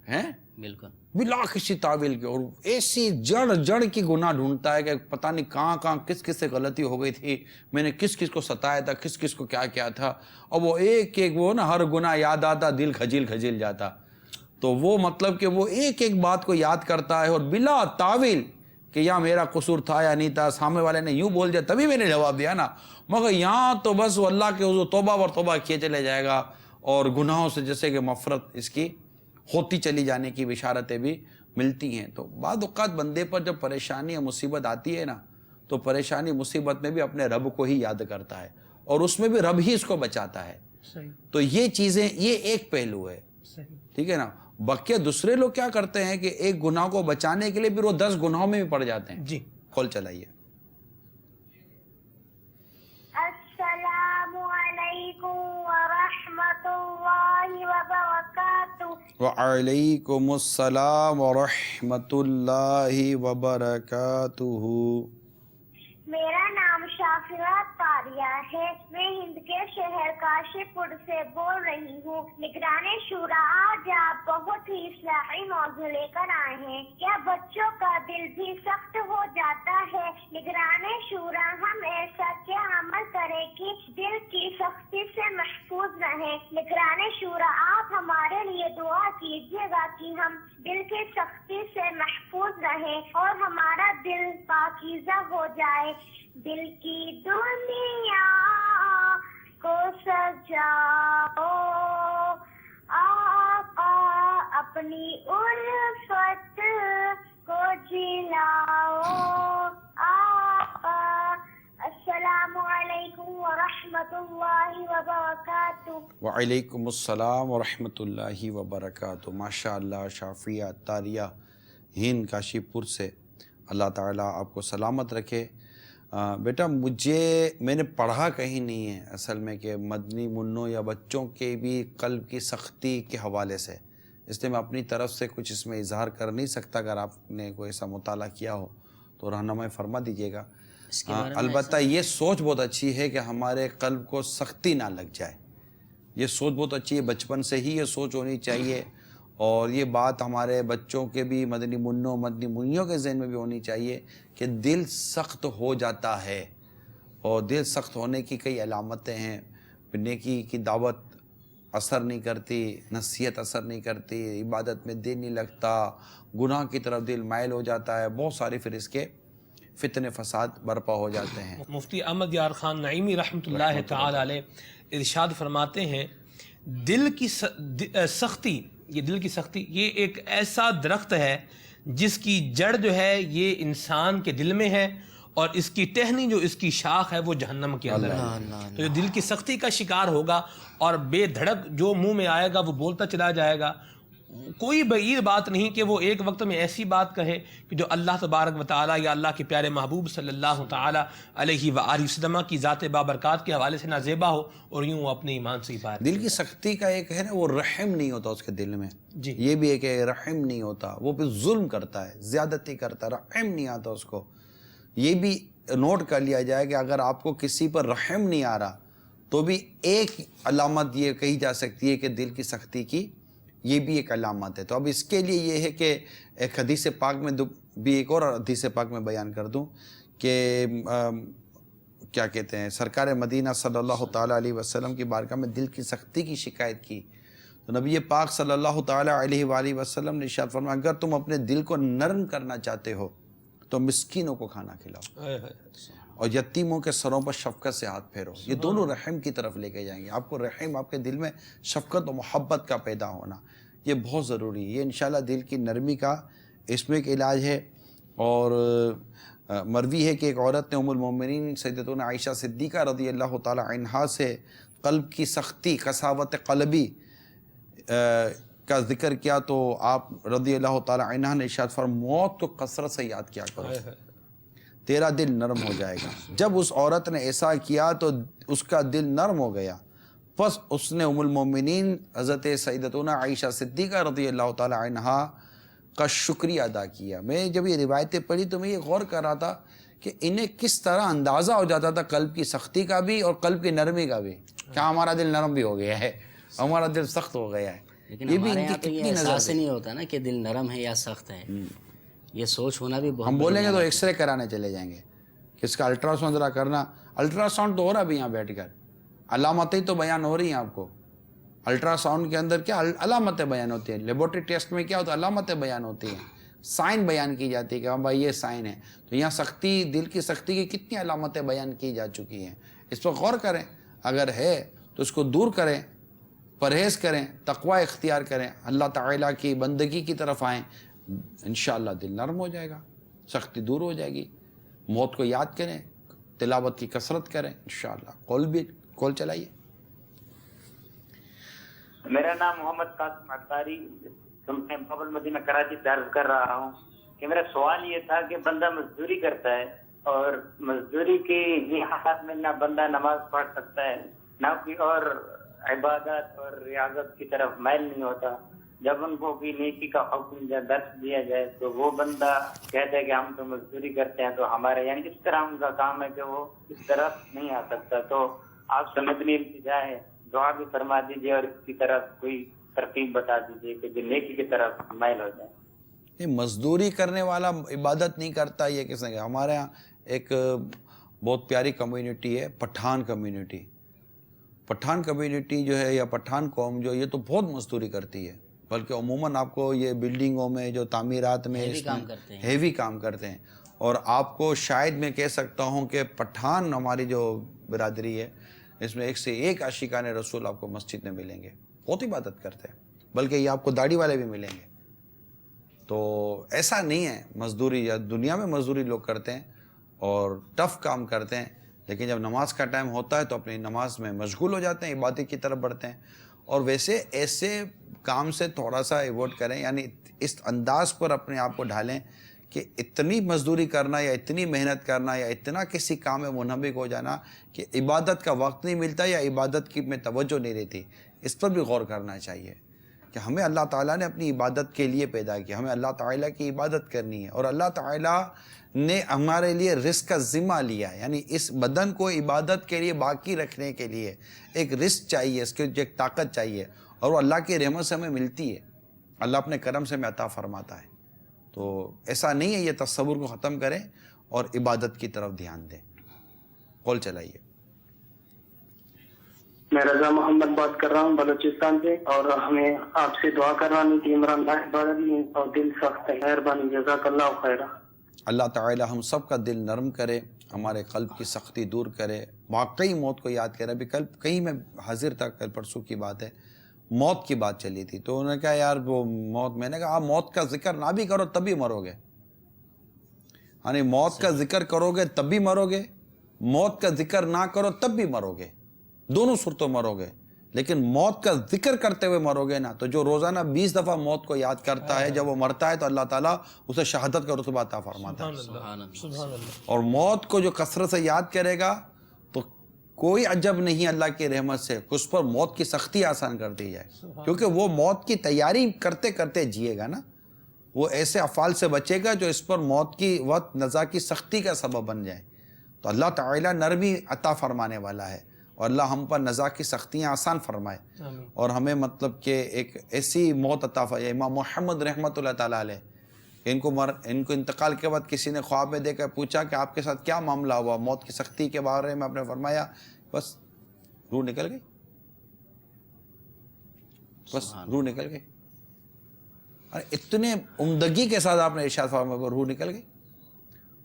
ہیں بالکل بلا کسی تعویل کے، اور ایسی جڑ کی گناہ ڈھونڈتا ہے کہ پتہ نہیں کہاں کس سے غلطی ہو گئی تھی، میں نے کس کو ستایا تھا، کس کو کیا تھا، اور وہ ایک وہ نا ہر گناہ یاد آتا دل کھجل جاتا. تو وہ مطلب کہ وہ ایک بات کو یاد کرتا ہے اور بلا تعویل کہ یہاں میرا قصور تھا یا نہیں تھا، سامنے والے نے یوں بول دیا تبھی میں نے جواب دیا نا، مگر یہاں تو بس وہ اللہ کے حضور توبہ اور توبہ کیے چلے جائے گا، اور گناہوں سے جیسے کہ مغفرت اس کی ہوتی چلی جانے کی بشارتیں بھی ملتی ہیں. تو بعض اوقات بندے پر جب پریشانی یا مصیبت آتی ہے نا تو پریشانی مصیبت میں بھی اپنے رب کو ہی یاد کرتا ہے اور اس میں بھی رب ہی اس کو بچاتا ہے. تو یہ چیزیں، یہ ایک پہلو ہے. ٹھیک ہے نا. بقیہ دوسرے لوگ کیا کرتے ہیں کہ ایک گناہ کو بچانے کے لیے پھر وہ 10 گناہوں میں بھی پڑ جاتے ہیں. جی کال چلائیے. السلام علیکم ورحمۃ اللہ وبرکاتہ. وعلیکم السلام ورحمۃ اللہ وبرکاتہ. میرا نام شافرہ طاریہ ہے. میں ہند کے شہر کاشی پور سے بول رہی ہوں. نگران شورا آج آپ بہت ہی اصلاحی موضوع لے کر آئے ہیں. کیا بچوں کا دل بھی سخت ہو جاتا ہے؟ نگران شورا ہم ایسا کیا عمل کریں کہ دل کی سختی سے محفوظ رہیں؟ نگران شورا آپ ہمارے لیے دعا کیجیے گا کہ ہم دل کی سختی سے محفوظ رہیں اور ہمارا دل پاکیزہ ہو جائے. دل کی دنیا کو سجاؤ آقا، اپنی الفت کو جلاؤ آقا. السلام علیکم ورحمۃ اللہ وبرکاتہ. وعلیکم السلام ورحمۃ اللہ وبرکاتہ. ماشاء اللہ شافیہ طاریہ ہند کاشی پور سے، اللہ تعالیٰ آپ کو سلامت رکھے. بیٹا میں نے پڑھا کہیں نہیں ہے اصل میں کہ مدنی منوں یا بچوں کے بھی قلب کی سختی کے حوالے سے، اس لیے میں اپنی طرف سے کچھ اس میں اظہار کر نہیں سکتا. اگر آپ نے کوئی ایسا مطالعہ کیا ہو تو رہنمائی فرما دیجیے گا. البتہ یہ سوچ بہت اچھی ہے کہ ہمارے قلب کو سختی نہ لگ جائے. یہ سوچ بہت اچھی ہے، بچپن سے ہی یہ سوچ ہونی چاہیے، اور یہ بات ہمارے بچوں کے بھی مدنی منوں مدنی منیوں کے ذہن میں بھی ہونی چاہیے کہ دل سخت ہو جاتا ہے، اور دل سخت ہونے کی کئی علامتیں ہیں. نیکی کی دعوت اثر نہیں کرتی، نصیحت اثر نہیں کرتی، عبادت میں دل نہیں لگتا، گناہ کی طرف دل مائل ہو جاتا ہے، بہت سارے پھر اس کے فتنے فساد برپا ہو جاتے ہیں. مفتی احمد یار خان نعیمی رحمۃ اللہ تعالی علیہ ارشاد فرماتے ہیں، دل کی سختی، یہ دل کی سختی یہ ایک ایسا درخت ہے جس کی جڑ جو ہے یہ انسان کے دل میں ہے، اور اس کی ٹہنی جو اس کی شاخ ہے وہ جہنم کے اندر ہے. تو جو دل کی سختی کا شکار ہوگا اور بے دھڑک جو منہ میں آئے گا وہ بولتا چلا جائے گا، کوئی بعید بات نہیں کہ وہ ایک وقت میں ایسی بات کہے کہ جو اللہ تبارک و تعالیٰ یا اللہ کے پیارے محبوب صلی اللہ تعالیٰ علیہ وآلہ وسلم کی ذات بابرکات کے حوالے سے نازیبا ہو اور یوں وہ اپنے ایمان سے باہر دل کی سختی کا ایک ہے نا، وہ رحم نہیں ہوتا اس کے دل میں. جی یہ بھی ایک ہے، رحم نہیں ہوتا، وہ پھر ظلم کرتا ہے، زیادتی کرتا ہے، رحم نہیں آتا اس کو. یہ بھی نوٹ کر لیا جائے کہ اگر آپ کو کسی پر رحم نہیں آ رہا تو بھی ایک علامت یہ کہی جا سکتی ہے کہ دل کی سختی کی یہ بھی ایک علامت ہے. تو اب اس کے لیے یہ ہے کہ ایک حدیث پاک میں بھی ایک اور حدیث پاک میں بیان کر دوں کہ کیا کہتے ہیں، سرکار مدینہ صلی اللہ تعالیٰ علیہ وسلم کی بارگاہ میں دل کی سختی کی شکایت کی تو نبی پاک صلی اللہ تعالیٰ علیہ وآلہ وسلم نے ارشاد فرمایا اگر تم اپنے دل کو نرم کرنا چاہتے ہو تو مسکینوں کو کھانا کھلاؤ اور یتیموں کے سروں پر شفقت سے ہاتھ پھیرو. یہ دونوں رحم کی طرف لے کے جائیں گے. آپ کو رحم، آپ کے دل میں شفقت و محبت کا پیدا ہونا یہ بہت ضروری ہے. یہ انشاءاللہ دل کی نرمی کا اس میں ایک علاج ہے. اور مروی ہے کہ ایک عورت نے ام المومنین سیدتنا عائشہ صدیقہ رضی اللہ تعالی عنہا سے قلب کی سختی، قساوت قلبی کا ذکر کیا تو آپ رضی اللہ تعالی عنہ نے ارشاد فرمایا موت کو کثرت سے یاد کیا کرو، تیرا دل نرم ہو جائے گا. جب اس عورت نے ایسا کیا تو اس کا دل نرم ہو گیا. پس اس نے ام المومنین حضرت سیدتنا عائشہ صدیقہ رضی اللہ تعالی عنہا کا شکریہ ادا کیا. میں جب یہ روایتیں پڑھی تو میں یہ غور کر رہا تھا کہ انہیں کس طرح اندازہ ہو جاتا تھا قلب کی سختی کا بھی اور قلب کی نرمی کا بھی. کیا ہمارا دل نرم بھی ہو گیا ہے، ہمارا دل سخت ہو گیا ہے. لیکن ہمارے یہاں تو یہ احساس نہیں ہوتا نا کہ دل نرم ہے یا سخت ہے. یہ سوچ ہونا بھی بہت. ہم بولیں گے تو ایکس رے کرانے چلے جائیں گے، کس کا الٹرا ساؤنڈ ذرا کرنا. الٹرا ساؤنڈ تو ہو رہا بھی یہاں بیٹھ کر، علامتیں تو بیان ہو رہی ہیں آپ کو. الٹرا ساؤنڈ کے اندر کیا علامتیں بیان ہوتی ہیں، لیبورٹری ٹیسٹ میں کیا ہوتا ہے علامتیں بیان ہوتی ہیں، سائن بیان کی جاتی ہے کہ ہاں بھائی یہ سائن ہے. تو یہاں سختی، دل کی سختی کی کتنی علامتیں بیان کی جا چکی ہیں. اس پر غور کریں، اگر ہے تو اس کو دور کریں، پرہیز کریں، تقوی اختیار کریں، اللہ تعالیٰ کی بندگی کی طرف آئیں. انشاءاللہ دل نرم ہو جائے گا، سختی دور ہو جائے گی. موت کو یاد کریں، تلاوت کی کثرت کریں انشاءاللہ. کال چلائیے. میرا نام محمد قاسم اختاری، میں بابل مدینہ کراچی سے عرض کر رہا ہوں کہ میرا سوال یہ تھا کہ بندہ مزدوری کرتا ہے اور مزدوری کے حالات میں نہ بندہ نماز پڑھ سکتا ہے نہ کوئی اور عبادت اور ریاضت کی طرف مائل نہیں ہوتا. جب ان کو کوئی نیکی کا حکم یا درس دیا جائے تو وہ بندہ کہتا ہے کہ ہم تو مزدوری کرتے ہیں تو ہمارے یعنی اس طرح ان کا کام ہے کہ وہ اس طرف نہیں آ سکتا. تو آپ سمجھنے التجا ہے، دعا بھی فرما دیجیے اور اس کی طرف کوئی ترتیب بتا دیجیے کہ جو نیکی کی طرف مائل ہو جائے. یہ مزدوری کرنے والا عبادت نہیں کرتا، یہ کس نے کہا؟ ہمارے یہاں ایک بہت پیاری کمیونٹی ہے، پٹھان کمیونٹی. پٹھان کمیونٹی جو ہے یا پٹھان قوم جو، یہ تو بہت مزدوری کرتی ہے. بلکہ عموماً آپ کو یہ بلڈنگوں میں جو تعمیرات میں ہیوی کام کرتے ہیں. اور آپ کو شاید میں کہہ سکتا ہوں کہ پٹھان ہماری جو برادری ہے اس میں ایک سے ایک عاشقان رسول آپ کو مسجد میں ملیں گے، بہت عبادت کرتے ہیں. بلکہ یہ آپ کو داڑھی والے بھی ملیں گے. تو ایسا نہیں ہے مزدوری، یا دنیا میں مزدوری لوگ کرتے ہیں اور ٹف کام کرتے ہیں، لیکن جب نماز کا ٹائم ہوتا ہے تو اپنی نماز میں مشغول ہو جاتے ہیں، عبادت کی طرف بڑھتے ہیں. اور ویسے ایسے کام سے تھوڑا سا ایوائڈ کریں، یعنی اس انداز پر اپنے آپ کو ڈھالیں کہ اتنی مزدوری کرنا یا اتنی محنت کرنا یا اتنا کسی کام میں منہمک ہو جانا کہ عبادت کا وقت نہیں ملتا یا عبادت کی میں توجہ نہیں رہتی. اس پر بھی غور کرنا چاہیے کہ ہمیں اللہ تعالیٰ نے اپنی عبادت کے لیے پیدا کیا، ہمیں اللہ تعالیٰ کی عبادت کرنی ہے. اور اللہ تعالیٰ نے ہمارے لیے رزق کا ذمہ لیا ہے، یعنی اس بدن کو عبادت کے لیے باقی رکھنے کے لیے ایک رزق چاہیے، اس کی ایک طاقت چاہیے، اور وہ اللہ کی رحمت سے ہمیں ملتی ہے، اللہ اپنے کرم سے ہمیں عطا فرماتا ہے. تو ایسا نہیں ہے، یہ تصور کو ختم کریں اور عبادت کی طرف دھیان دیں. کال چلائیے. میں رضا محمد بات کر رہا ہوں بلوچستان سے، اور ہمیں آپ سے دعا کروانی تھی. عمران بھائی اور دل سخت ہے، مہربانی، جزاک اللہ خیرہ. اللہ تعالی ہم سب کا دل نرم کرے، ہمارے قلب کی سختی دور کرے. واقعی موت کو یاد کرے. ابھی کل کہیں میں حاضر تھا، کل پرسوں کی بات ہے، موت کی بات چلی تھی، تو انہوں نے کہا یار وہ موت، میں نے کہا آپ موت کا ذکر نہ بھی کرو تب بھی مرو گے. یعنی موت کا ذکر کرو گے تب بھی مرو گے، موت کا ذکر نہ کرو تب بھی مرو گے، دونوں صورتوں مرو گے. لیکن موت کا ذکر کرتے ہوئے مرو گے نا تو جو روزانہ 20 دفعہ موت کو یاد کرتا ہے جب وہ مرتا ہے تو اللہ تعالیٰ اسے شہادت کا رتبہ عطا فرماتا ہے. سبحان اللہ. اور موت کو جو کثرت سے یاد کرے گا تو کوئی عجب نہیں اللہ کی رحمت سے کہ اس پر موت کی سختی آسان کر دی جائے, کیونکہ وہ موت کی تیاری کرتے کرتے جیے گا نا, وہ ایسے افعال سے بچے گا جو اس پر موت کی وقت نزا کی سختی کا سبب بن جائے. تو اللہ تعالیٰ نرمی عطا فرمانے والا ہے اور اللہ ہم پر نزا کی سختیاں آسان فرمائے اور ہمیں مطلب کہ ایک ایسی موت عطا فرمائے. امام محمد رحمۃ اللہ تعالیٰ علیہ ان کو انتقال کے بعد کسی نے خواب میں دیکھ کر پوچھا کہ آپ کے ساتھ کیا معاملہ ہوا, موت کی سختی کے بارے میں آپ نے فرمایا بس روح نکل گئی, بس روح نکل گئی. اور اتنے عمدگی کے ساتھ آپ نے ارشاد فرمایا روح نکل گئی.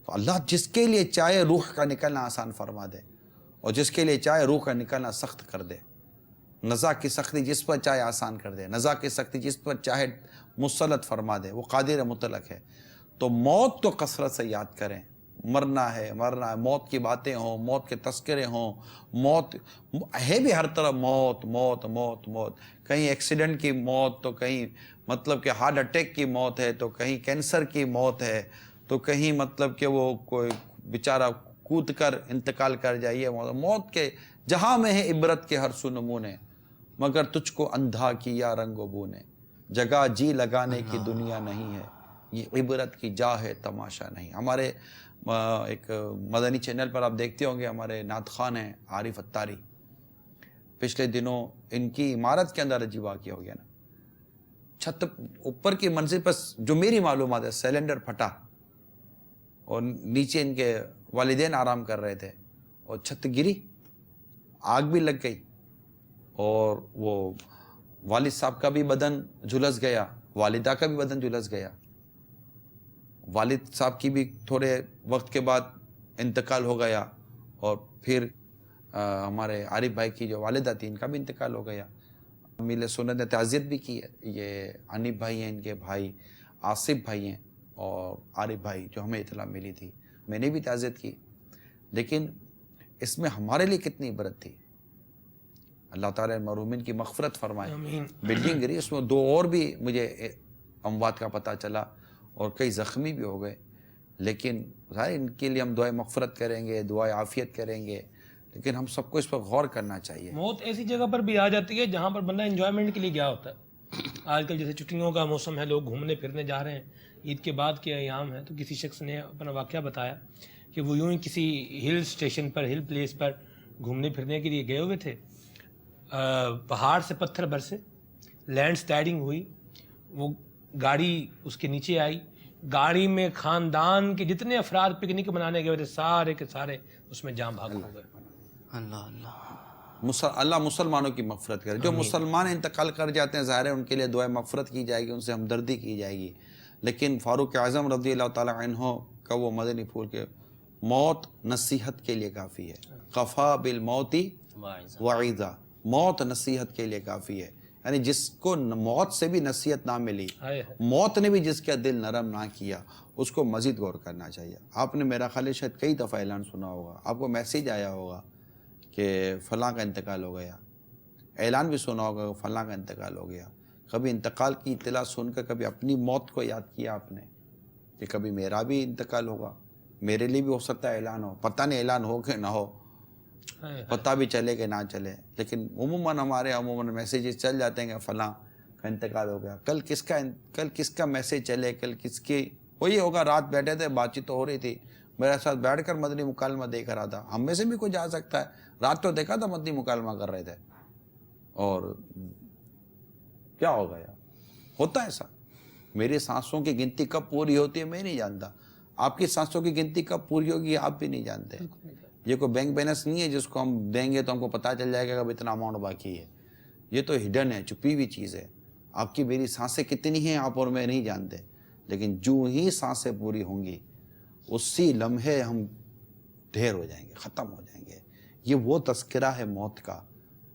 تو اللہ جس کے لیے چاہے روح کا نکلنا آسان فرما دے اور جس کے لیے چاہے روح کا نکلنا سخت کر دے. نزا کی سختی جس پر چاہے آسان کر دے, نزا کی سختی جس پر چاہے مسلط فرما دے, وہ قادر مطلق ہے. تو موت تو کثرت سے یاد کریں, مرنا ہے, موت کی باتیں ہوں, موت کے تذکرے ہوں. موت ہے بھی ہر طرف موت موت موت موت, کہیں ایکسیڈنٹ کی موت تو کہیں مطلب کہ ہارٹ اٹیک کی موت ہے تو کہیں کینسر کی موت ہے تو کہیں مطلب کہ وہ کوئی بیچارہ کود کر انتقال کر جائیے. موت کے جہاں میں ہے عبرت کے ہر سو نمونے, مگر تجھ کو اندھا کیا رنگ و بو نے. جگہ جی لگانے کی دنیا نہیں ہے, یہ عبرت کی جا ہے تماشا نہیں. ہمارے ایک مدنی چینل پر آپ دیکھتے ہوں گے ہمارے نعت خوان ہیں عارف اتاری, پچھلے دنوں ان کی عمارت کے اندر عجیب واقعہ ہو گیا نا. چھت اوپر کی منزل پر جو میری معلومات ہے سلنڈر پھٹا اور نیچے ان کے والدین آرام کر رہے تھے اور چھت گری, آگ بھی لگ گئی اور وہ والد صاحب کا بھی بدن جھلس گیا, والدہ کا بھی بدن جھلس گیا. والد صاحب کی بھی تھوڑے وقت کے بعد انتقال ہو گیا اور پھر ہمارے عارف بھائی کی جو والدہ تھی ان کا بھی انتقال ہو گیا. میل سنت نے تعزیت بھی کی ہے. یہ حنیف بھائی ہیں, ان کے بھائی آصف بھائی ہیں اور عارف بھائی جو ہمیں اطلاع ملی تھی, میں نے بھی تعزیت کی. لیکن اس میں ہمارے لیے کتنی عبرت تھی. اللہ تعالیٰ مرحومین کی مغفرت فرمائے. بلڈنگ گری, اس میں 2 اور بھی مجھے اموات کا پتہ چلا اور کئی زخمی بھی ہو گئے. لیکن ظاہر ان کے لیے ہم دعائے مغفرت کریں گے, دعائے عافیت کریں گے, لیکن ہم سب کو اس پر غور کرنا چاہیے. موت ایسی جگہ پر بھی آ جاتی ہے جہاں پر بندہ انجوائمنٹ کے لیے گیا ہوتا ہے. آج کل جیسے چھٹیوں کا موسم ہے, لوگ گھومنے پھرنے جا رہے ہیں, عید کے بعد کے ایام ہیں, تو کسی شخص نے اپنا واقعہ بتایا کہ وہ یوں ہی کسی ہل اسٹیشن پر, ہل پلیس پر گھومنے پھرنے کے لیے گئے ہوئے تھے. پہاڑ سے پتھر برسے, لینڈ سلائڈنگ ہوئی, وہ گاڑی اس کے نیچے آئی. گاڑی میں خاندان کے جتنے افراد پکنک منانے گئے تھے سارے کے سارے اس میں جان بھاگ ہو گئے. اللہ مسلمانوں کی مغفرت کرے. جو مسلمان انتقال کر جاتے ہیں ظاہر ہے ان کے لیے دعائے مغفرت کی جائے گی, ان سے ہمدردی کی جائے گی. لیکن فاروق اعظم رضی اللہ تعالیٰ عنہ کا وہ مدنی پھول کے موت نصیحت کے لیے کافی ہے. قفا بالموت وعیذا, موت نصیحت کے لیے کافی ہے. یعنی جس کو موت سے بھی نصیحت نہ ملی, موت نے بھی جس کا دل نرم نہ کیا, اس کو مزید غور کرنا چاہیے. آپ نے میرا خیال ہے شاید کئی دفعہ اعلان سنا ہوگا, آپ کو میسیج آیا ہوگا کہ فلاں کا انتقال ہو گیا, اعلان بھی سنا ہوگا کہ فلاں کا انتقال ہو گیا. کبھی انتقال کی اطلاع سن کر کبھی اپنی موت کو یاد کیا آپ نے کہ کبھی میرا بھی انتقال ہوگا, میرے لیے بھی ہو سکتا ہے اعلان ہو. پتہ نہیں اعلان ہو کہ نہ ہو, پتہ بھی چلے کہ نہ چلے, لیکن عموماً میسیجز چل جاتے ہیں کہ فلاں کا انتقال ہو گیا. کل کس کا میسیج چلے, کل کس کی, وہی ہوگا. رات بیٹھے تھے, بات چیت تو ہو رہی تھی, میرے ساتھ بیٹھ کر مدنی مکالمہ دیکھ رہا تھا. ہم میں سے بھی کوئی جا سکتا ہے, رات تو دیکھا تھا مدنی مکالمہ کر رہے تھے, اور کیا ہو گیا. ہوتا ہے ایسا. میری سانسوں کی گنتی کب پوری ہوتی ہے میں نہیں جانتا, آپ کی سانسوں کی گنتی کب پوری ہوگی آپ بھی نہیں جانتے. یہ کوئی بینک بیلنس نہیں ہے جس کو ہم دیں گے تو ہم کو پتہ چل جائے گا کہ اب اتنا اماؤنٹ باقی ہے. یہ تو ہڈن ہے, چھپی ہوئی چیز ہے. آپ کی میری سانسیں کتنی ہیں آپ اور میں نہیں جانتے, لیکن جو ہی سانسیں پوری ہوں گی اسی لمحے ہم ڈھیر ہو جائیں گے, ختم ہو جائیں گے. یہ وہ تذکرہ ہے موت کا.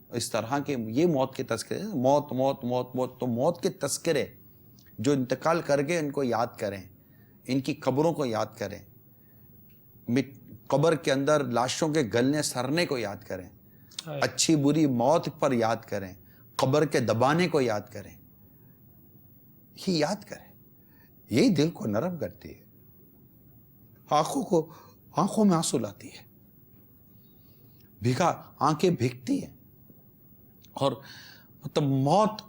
اس طرح کے یہ موت کے تذکرے, موت موت موت موت. تو موت کے تذکرے جو انتقال کر گئے ان کو یاد کریں, ان کی قبروں کو یاد کریں, قبر کے اندر لاشوں کے گلنے سرنے کو یاد کریں. اچھی بری موت پر یاد کریں، قبر کے دبانے کو یاد کریں، یہ یاد کریں، یہی دل کو نرم کرتی ہے، آنکھوں میں آنسو لاتی ہے، آنکھیں بھیگتی ہیں، اور مطلب موت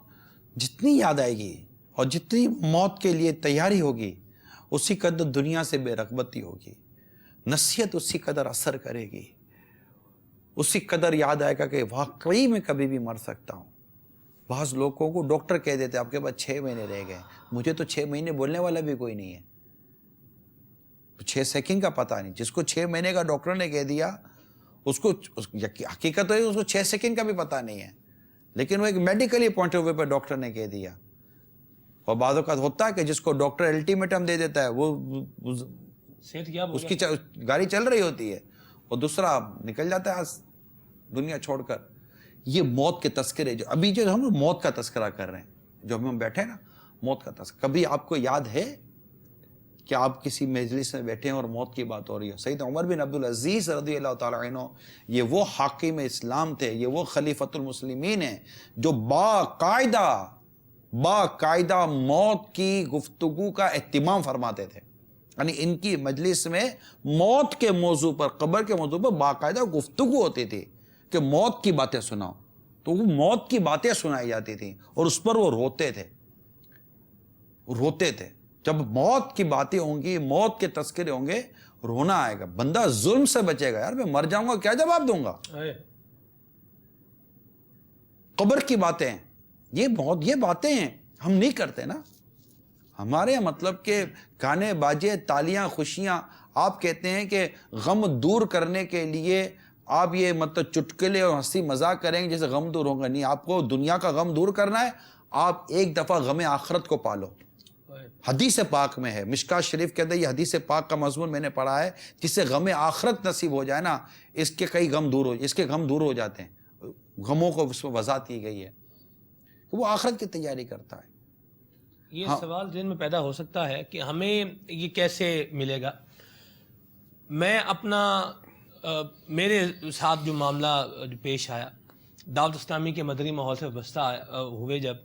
جتنی یاد آئے گی اور جتنی موت کے لیے تیاری ہوگی، اسی قدر دنیا سے بے رغبتی ہوگی، نصیحت اسی قدر اثر کرے گی، اسی قدر یاد آئے گا کہ واقعی میں کبھی بھی مر سکتا ہوں۔ بعض لوگوں کو ڈاکٹر کہہ دیتے آپ کے پاس 6 مہینے رہ گئے، مجھے تو 6 مہینے بولنے والا بھی کوئی نہیں ہے، 6 سیکنڈ کا پتہ نہیں، جس کو 6 مہینے کا ڈاکٹر نے کہہ دیا اس کو حقیقت ہے اس کو 6 سیکنڈ کا بھی پتہ نہیں ہے، لیکن وہ ایک میڈیکلی پوائنٹ آف ویو پہ ڈاکٹر نے کہہ دیا۔ اور بعض اوقات ہوتا ہے کہ جس کو ڈاکٹر الٹیمیٹم دے دیتا ہے وہ اس کی گاڑی چل رہی ہوتی ہے اور دوسرا نکل جاتا ہے دنیا چھوڑ کر۔ یہ موت کے تذکرے جو ابھی جو ہم موت کا تذکرہ کر رہے ہیں، جو ہم بیٹھے نا موت کا تذکرہ، کبھی آپ کو یاد ہے کہ آپ کسی مجلس میں بیٹھے ہیں اور موت کی بات ہو رہی ہے؟ سیدنا عمر بن عبدالعزیز رضی اللہ تعالیٰ عنہ، یہ وہ حاکم اسلام تھے، یہ وہ خلیفۃ المسلمین ہیں جو باقاعدہ موت کی گفتگو کا اہتمام فرماتے تھے، یعنی ان کی مجلس میں موت کے موضوع پر، قبر کے موضوع پر باقاعدہ گفتگو ہوتی تھی کہ موت کی باتیں سناؤ، تو وہ موت کی باتیں سنائی جاتی تھیں اور اس پر وہ روتے تھے۔ جب موت کی باتیں ہوں گی، موت کے تذکرے ہوں گے، رونا آئے گا، بندہ ظلم سے بچے گا۔ یار میں مر جاؤں گا کیا جواب دوں گا؟ قبر کی باتیں، یہ باتیں ہم نہیں کرتے نا، ہمارے مطلب کہ گانے باجے، تالیاں، خوشیاں، آپ کہتے ہیں کہ غم دور کرنے کے لیے آپ یہ مطلب چٹکلے اور ہنسی مذاق کریں گے جیسے غم دور ہوگا، نہیں، آپ کو دنیا کا غم دور کرنا ہے، آپ ایک دفعہ غم آخرت کو پالو۔ حدیث پاک میں ہے، مشکات شریف کے اندر یہ حدیث پاک کا مضمون میں نے پڑھا ہے، جس سے غم آخرت نصیب ہو جائے نا، اس کے غم دور ہو جاتے ہیں، غموں کو اس میں وضاحت کی گئی ہے کہ وہ آخرت کی تیاری کرتا ہے۔ یہ سوال ذہن میں پیدا ہو سکتا ہے کہ ہمیں یہ کیسے ملے گا؟ میں اپنا میرے ساتھ جو معاملہ جو پیش آیا دعوت اسلامی کے مدنی ماحول سے وابستہ ہوئے جب،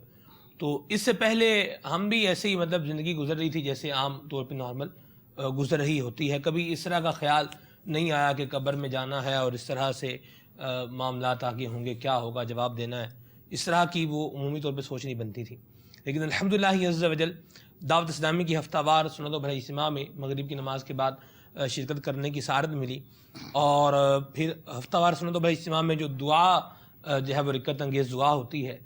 تو اس سے پہلے ہم بھی ایسے ہی مطلب زندگی گزر رہی تھی جیسے عام طور پہ نارمل گزر رہی ہوتی ہے، کبھی اس طرح کا خیال نہیں آیا کہ قبر میں جانا ہے اور اس طرح سے معاملات آگے ہوں گے، کیا ہوگا، جواب دینا ہے، اس طرح کی وہ عمومی طور پہ سوچ نہیں بنتی تھی۔ لیکن الحمدللہ عز و جل دعوت اسلامی کی ہفتہ وار سنت و بھلائی اجتماع میں مغرب کی نماز کے بعد شرکت کرنے کی سعادت ملی، اور پھر ہفتہ وار سنت و بھلائی اجتماع میں جو دعا جو ہے وہ رکت انگیز دعا ہوتی ہے،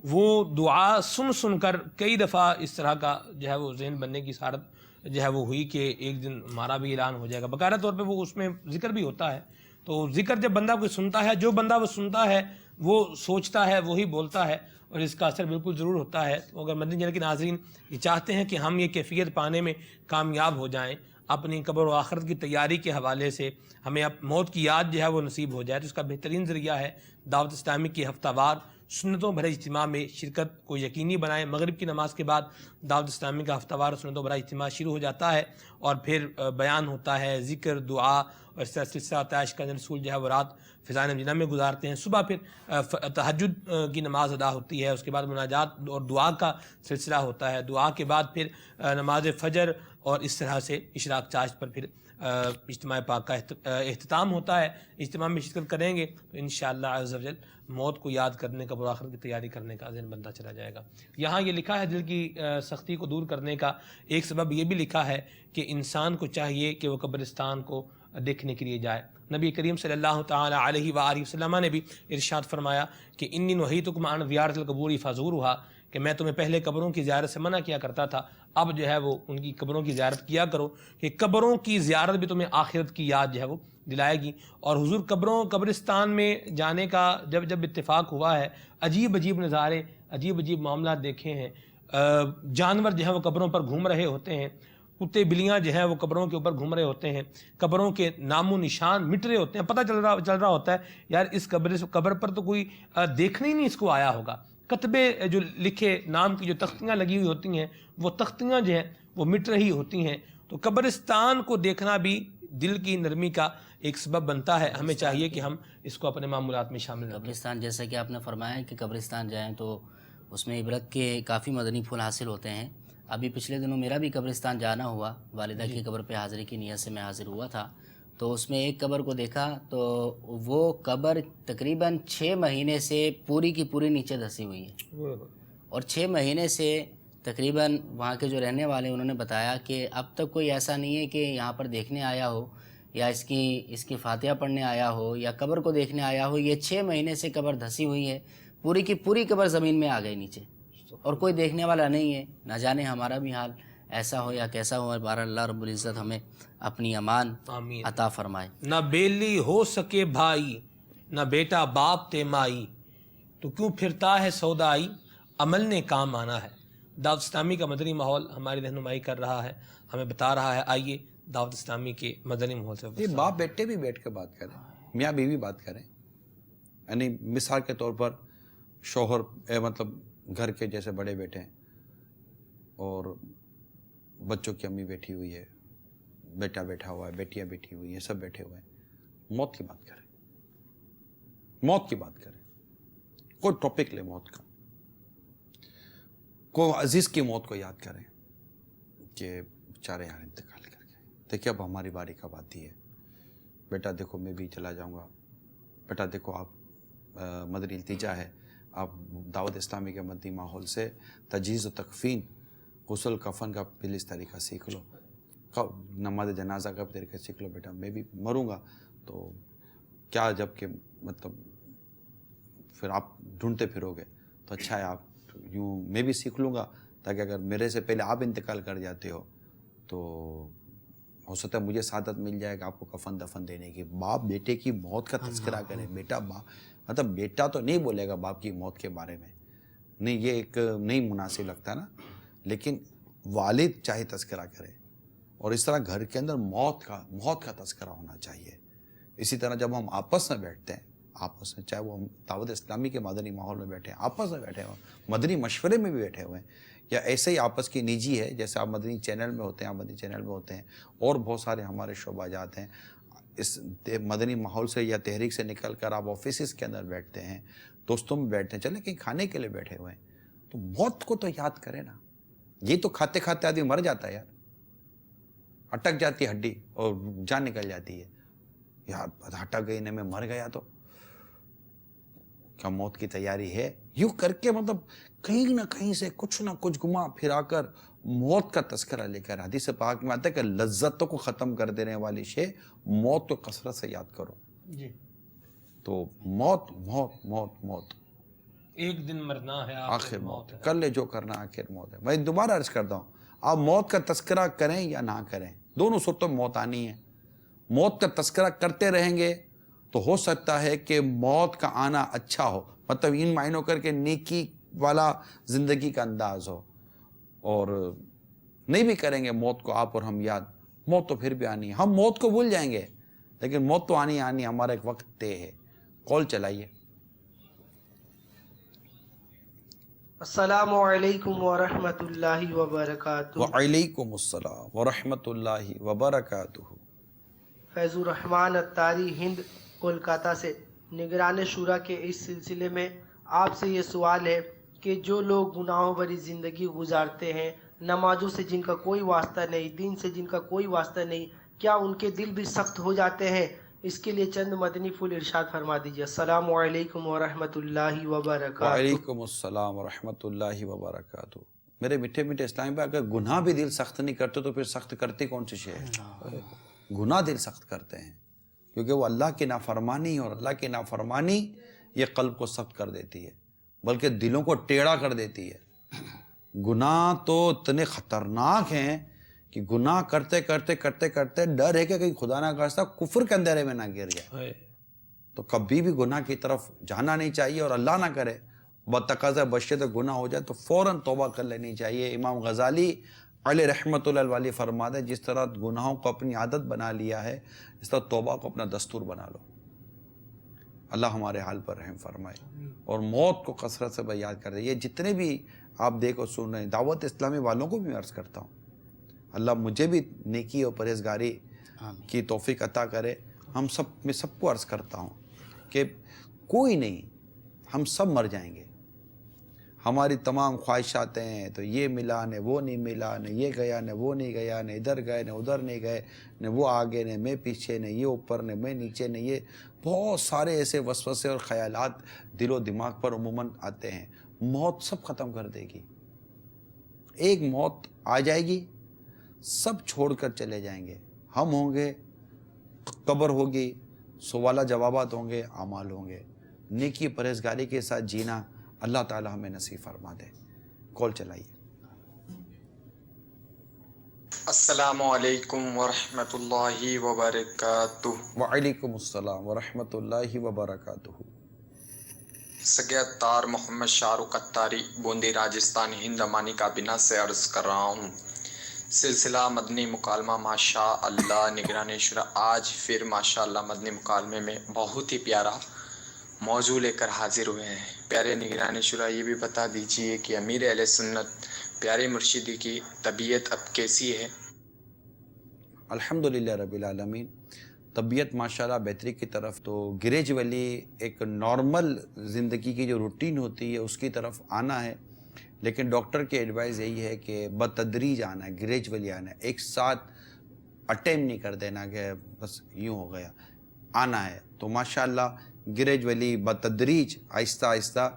وہ دعا سن کر کئی دفعہ اس طرح کا جو ہے وہ ذہن بننے کی سعادت جو ہے وہ ہوئی کہ ایک دن ہمارا بھی اعلان ہو جائے گا۔ باقاعدہ طور پہ وہ اس میں ذکر بھی ہوتا ہے، تو ذکر جب بندہ کوئی سنتا ہے، جو بندہ وہ سنتا ہے وہ سوچتا ہے، وہی بولتا ہے، اور اس کا اثر بالکل ضرور ہوتا ہے۔ تو اگر مدنی چینل کے ناظرین یہ چاہتے ہیں کہ ہم یہ کیفیت پانے میں کامیاب ہو جائیں، اپنی قبر و آخرت کی تیاری کے حوالے سے ہمیں اب موت کی یاد جو ہے وہ نصیب ہو جائے، تو اس کا بہترین ذریعہ ہے دعوت اسلامی کی ہفتہ وار سنتوں بھرے اجتماع میں شرکت کو یقینی بنائیں۔ مغرب کی نماز کے بعد دعوت اسلامی کا ہفتہ وار سنتوں بھرا اجتماع شروع ہو جاتا ہے، اور پھر بیان ہوتا ہے، ذکر، دعا، اور اس طرح سلسلہ تعش کا رسول جو ہے وہ رات فضائل مدینہ میں گزارتے ہیں۔ صبح پھر تہجد کی نماز ادا ہوتی ہے، اس کے بعد مناجات اور دعا کا سلسلہ ہوتا ہے، دعا کے بعد پھر نماز فجر، اور اس طرح سے اشراق چاشت پر پھر اجتماع پاک کا اختتام ہوتا ہے۔ اجتماع میں شرکت کریں گے تو انشاءاللہ عز و جل موت کو یاد کرنے کا، آخرت کی تیاری کرنے کا ذہن بنتا چلا جائے گا۔ یہاں یہ لکھا ہے دل کی سختی کو دور کرنے کا ایک سبب یہ بھی لکھا ہے کہ انسان کو چاہیے کہ وہ قبرستان کو دیکھنے کے لیے جائے۔ نبی کریم صلی اللہ تعالی علیہ وآلہ وسلم نے بھی ارشاد فرمایا کہ انی نہیتکم عن زیارت القبور فزورھا، کہ میں تمہیں پہلے قبروں کی زیارت سے منع کیا کرتا تھا، اب جو ہے وہ ان کی قبروں کی زیارت کیا کرو، کہ قبروں کی زیارت بھی تمہیں آخرت کی یاد جو ہے وہ دلائے گی۔ اور حضور قبرستان میں جانے کا جب اتفاق ہوا ہے، عجیب نظارے، عجیب معاملات دیکھے ہیں۔ جانور جو ہے وہ قبروں پر گھوم رہے ہوتے ہیں، کتے بلیاں جو ہیں وہ قبروں کے اوپر گھوم رہے ہوتے ہیں، قبروں کے نام و نشان مٹ رہے ہوتے ہیں، پتہ چل رہا ہوتا ہے یار اس قبر پر تو کوئی دیکھنے ہی نہیں اس کو آیا ہوگا۔ کتبے جو لکھے نام کی جو تختیاں لگی ہوئی ہوتی ہیں، وہ تختیاں جو ہیں وہ مٹ رہی ہوتی ہیں۔ تو قبرستان کو دیکھنا بھی دل کی نرمی کا ایک سبب بنتا ہے. ہمیں چاہیے کہ ہم اس کو اپنے معمولات میں شامل رکھیں. قبرستان جیسا کہ آپ نے فرمایا کہ قبرستان جائیں تو اس میں عبرت کے کافی مدنی پھول حاصل ہوتے ہیں. ابھی پچھلے دنوں میرا بھی قبرستان جانا ہوا، والدہ کی قبر پہ حاضری کی نیت سے میں حاضر ہوا تھا. تو اس میں ایک قبر کو دیکھا تو وہ قبر تقریباً 6 مہینے سے پوری کی پوری نیچے دھسی ہوئی ہے، اور 6 مہینے سے تقریباً وہاں کے جو رہنے والے انہوں نے بتایا کہ اب تک کوئی ایسا نہیں ہے کہ یہاں پر دیکھنے آیا ہو یا اس کی فاتحہ پڑھنے آیا ہو یا قبر کو دیکھنے آیا ہو. یہ 6 مہینے سے قبر دھسی ہوئی ہے، پوری کی پوری قبر زمین میں آ گئی نیچے، اور کوئی دیکھنے والا نہیں ہے. نہ جانے ہمارا بھی حال ایسا ہو یا کیسا ہو. بہرحال اللہ رب العزت ہمیں اپنی امان آمین. عطا فرمائے. نہ بیلی ہو سکے بھائی، نہ بیٹا باپ تے مائی، تو کیوں پھرتا ہے سودائی، عمل نے کام آنا ہے. دعوت اسلامی کا مدنی ماحول ہماری رہنمائی کر رہا ہے، ہمیں بتا رہا ہے. آئیے دعوت اسلامی کے مدنی ماحول سے یہ باپ بیٹے بھی بیٹھ کے بات کریں، میاں بیوی بات کریں. یعنی مثال کے طور پر شوہر مطلب گھر کے جیسے بڑے بیٹے ہیں اور بچوں کی امی بیٹھی ہوئی ہے، بیٹا بیٹھا ہوا ہے، بیٹیاں بیٹھی ہوئی ہیں، سب بیٹھے ہوئے ہیں. موت کی بات کریں، موت کی بات کریں. کوئی ٹاپک لے موت کا، کوئی عزیز کی موت کو یاد کریں کہ بیچارے یار انتقال کر گئے. دیکھیے اب ہماری باری کب آتی ہے. بیٹا دیکھو میں بھی چلا جاؤں گا. بیٹا دیکھو آپ مدنی التجا ہے، آپ دعوت اسلامی کے مدنی ماحول سے تجہیز و تکفین، غسل کفن کا پلیز طریقہ سیکھ لو، نماز جنازہ کا طریقہ سیکھ لو. بیٹا میں بھی مروں گا تو کیا، جب کہ مطلب پھر آپ ڈھونڈتے پھرو گے تو اچھا ہے آپ یوں میں بھی سیکھ لوں گا، تاکہ اگر میرے سے پہلے آپ انتقال کر جاتے ہو تو ہو سکتا ہے مجھے سعادت مل جائے گا آپ کو کفن دفن دینے کی. باپ بیٹے کی موت کا تذکرہ کرے. بیٹا مطلب بیٹا تو نہیں بولے گا باپ کی موت کے بارے میں، نہیں، یہ ایک نہیں مناسب لگتا نا. لیکن والد چاہے تذکرہ کرے، اور اس طرح گھر کے اندر موت کا تذکرہ ہونا چاہیے. اسی طرح جب ہم آپس میں بیٹھتے ہیں، آپس میں چاہے وہ ہم دعوت اسلامی کے مدنی ماحول میں بیٹھے ہیں، آپس میں بیٹھے ہوئے مدنی مشورے میں بھی بیٹھے ہوئے ہیں، یا ایسے ہی آپس کی نجی ہے جیسے آپ مدنی چینل میں ہوتے ہیں، آپ مدنی چینل میں ہوتے ہیں، اور بہت سارے ہمارے شعبہ جات ہیں. اس مدنی ماحول سے یا تحریک سے نکل کر آپ آفیسز کے اندر بیٹھتے ہیں، دوستوں میں بیٹھتے ہیں، چلے کہیں کھانے کے لیے بیٹھے ہوئے ہیں، تو موت کو تو یاد کریں نا. یہ تو کھاتے کھاتے آدمی مر جاتا ہے یار، اٹک جاتی ہے ہڈی اور جان نکل جاتی ہے. یار ہٹک گئی نے میں مر گیا تو کیا موت کی تیاری ہے؟ یوں کر کے مطلب کہیں نہ کہیں سے کچھ نہ کچھ گھما پھرا کر موت کا تذکرہ لے کر. حدیث پاک میں آتا ہے کہ لذتوں کو ختم کر دینے والی شے موت کو کثرت سے یاد کرو. جی، تو موت موت موت موت ایک دن مرنا ہے، آخر موت ہے. کر لے جو کرنا آخر موت ہے. میں دوبارہ عرض کرتا ہوں، آپ موت کا تذکرہ کریں یا نہ کریں، دونوں صورتوں میں موت آنی ہے. موت کا تذکرہ کرتے رہیں گے تو ہو سکتا ہے کہ موت کا آنا اچھا ہو، مطلب ان معنوں کر کے نیکی والا زندگی کا انداز ہو. اور نہیں بھی کریں گے موت کو آپ اور ہم یاد، موت تو پھر بھی آنی ہے. ہم موت کو بھول جائیں گے لیکن موت تو آنی ہمارا ایک وقت طے ہے. کال چلائیے. السلام علیکم ورحمۃ اللہ وبرکاتہ. وعلیکم السلام ورحمۃ اللہ وبرکاتہ. فیض الرحمان اتاری، ہند، کولکاتہ سے. نگران شورا کے اس سلسلے میں آپ سے یہ سوال ہے کہ جو لوگ گناہوں بھری زندگی گزارتے ہیں، نمازوں سے جن کا کوئی واسطہ نہیں، دین سے جن کا کوئی واسطہ نہیں، کیا ان کے دل بھی سخت ہو جاتے ہیں؟ اس کے لیے چند مدنی پھول ارشاد فرما دیجیے. السلام علیکم ورحمۃ اللہ وبرکاتہ. وعلیکم السلام ورحمۃ اللہ وبرکاتہ. میرے میٹھے میٹھے اسلام پہ اگر گناہ بھی دل سخت نہیں کرتے تو پھر سخت کرتے کون سی شے ہے؟ گناہ دل سخت کرتے ہیں کیونکہ وہ اللہ کی نافرمانی، اور اللہ کی نافرمانی یہ قلب کو سخت کر دیتی ہے، بلکہ دلوں کو ٹیڑھا کر دیتی ہے. گناہ تو اتنے خطرناک ہیں کہ گناہ کرتے کرتے کرتے کرتے ڈر ہے کہ کہیں خدا نہ خواستہ کفر کے اندھیرے میں نہ گر جائے. تو کبھی بھی گناہ کی طرف جانا نہیں چاہیے، اور اللہ نہ کرے بتقاضا بشے تو گناہ ہو جائے تو فوراً توبہ کر لینی چاہیے. امام غزالی علیہ رحمۃ اللہ علیہ فرماتے ہیں جس طرح گناہوں کو اپنی عادت بنا لیا ہے، اس طرح توبہ کو اپنا دستور بنا لو. اللہ ہمارے حال پر رحم فرمائے اور موت کو کثرت سے یاد کر دے. یہ جتنے بھی آپ دیکھو سن رہے ہیں، دعوت اسلامی والوں کو بھی عرض کرتا ہوں، اللہ مجھے بھی نیکی اور پرہیزگاری کی توفیق عطا کرے. ہم سب میں سب کو عرض کرتا ہوں کہ کوئی نہیں، ہم سب مر جائیں گے. ہماری تمام خواہشات ہیں تو یہ ملا نہ وہ نہیں ملا، نہ یہ گیا نہ وہ نہیں گیا، نہ ادھر گئے نہ ادھر نہیں گئے، نہ وہ آگے نہ میں پیچھے، نہ یہ اوپر نہ میں نیچے، نہ یہ بہت سارے ایسے وسوسے اور خیالات دل و دماغ پر عموماً آتے ہیں. موت سب ختم کر دے گی. ایک موت آ جائے گی، سب چھوڑ کر چلے جائیں گے. ہم ہوں گے، قبر ہوگی، سوالہ جوابات ہوں گے، اعمال ہوں گے. نیکی پرہیزگاری کے ساتھ جینا اللہ تعالی ہمیں نصیب فرما دے. کال چلائیے. السلام علیکم ورحمۃ اللہ وبرکاتہ. وعلیکم السلام ورحمۃ اللہ وبرکاتہ. سگیتار محمد شاہ رخ اتاری، بوندی راجستھان، ہند امانی کابینہ سے عرض کر رہا ہوں. سلسلہ مدنی مکالمہ ماشاء اللہ نگران شورا آج پھر ماشاء اللہ مدنی مکالمے میں بہت ہی پیارا موضوع لے کر حاضر ہوئے ہیں. پیارے نگران شورا، یہ بھی بتا دیجئے کہ امیر اہل سنت پیارے مرشدی کی طبیعت اب کیسی ہے؟ الحمدللہ رب العالمین، طبیعت ماشاءاللہ بہتری کی طرف. تو گریجولی ایک نارمل زندگی کی جو روٹین ہوتی ہے اس کی طرف آنا ہے. لیکن ڈاکٹر کی ایڈوائز یہی ہے کہ بتدریج آنا ہے، گریجولی آنا ہے. ایک ساتھ اٹیمپ نہیں کر دینا کہ بس یوں ہو گیا، آنا ہے. تو ماشاءاللہ گریجولی بتدریج آہستہ آہستہ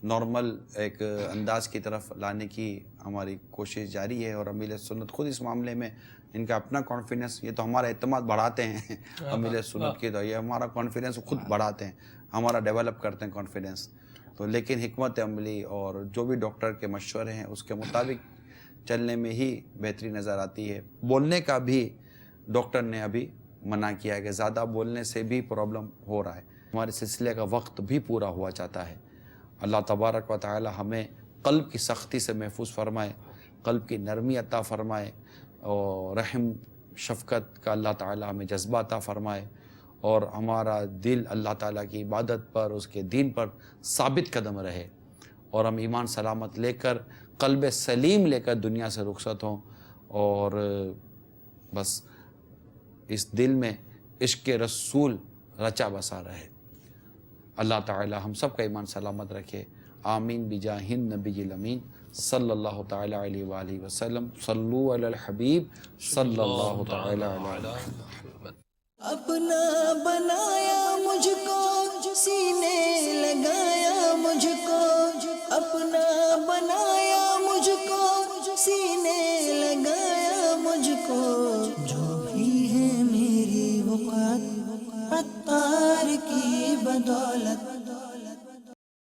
نارمل ایک انداز کی طرف لانے کی ہماری کوشش جاری ہے. اور امیر سنت خود اس معاملے میں ان کا اپنا کانفیڈنس، یہ تو ہمارا اعتماد بڑھاتے ہیں امیر سنت کی، تو یہ ہمارا کانفیڈنس خود بڑھاتے ہیں، ہمارا ڈیولپ کرتے ہیں کانفیڈنس. تو لیکن حکمت عملی اور جو بھی ڈاکٹر کے مشورے ہیں اس کے مطابق چلنے میں ہی بہتری نظر آتی ہے. بولنے کا بھی ڈاکٹر نے ابھی منع کیا ہے کہ زیادہ بولنے سے بھی پرابلم ہو رہا ہے. ہمارے سلسلے کا وقت بھی پورا ہوا چاہتا ہے. اللہ تبارک و تعالی ہمیں قلب کی سختی سے محفوظ فرمائے، قلب کی نرمی عطا فرمائے، اور رحم شفقت کا اللہ تعالی ہمیں جذبہ عطا فرمائے، اور ہمارا دل اللہ تعالیٰ کی عبادت پر، اس کے دین پر ثابت قدم رہے، اور ہم ایمان سلامت لے کر، قلب سلیم لے کر دنیا سے رخصت ہوں، اور بس اس دل میں عشق رسول رچا بسا رہے. اللہ تعالی ہم سب کا ایمان سلامت رکھے. آمین بجاہ النبی الامین صلی اللہ تعالی علیہ وآلہ وسلم. صلو علی الحبیب صلی اللہ تعالی علیہ وسلم. اپنا بنایا مجھ کو، سینے لگایا مجھ کو، اپنا بنایا مجھ کو، سینے لگایا مجھ کو. جو بھی ہے میری وقت عطار کی بدولت،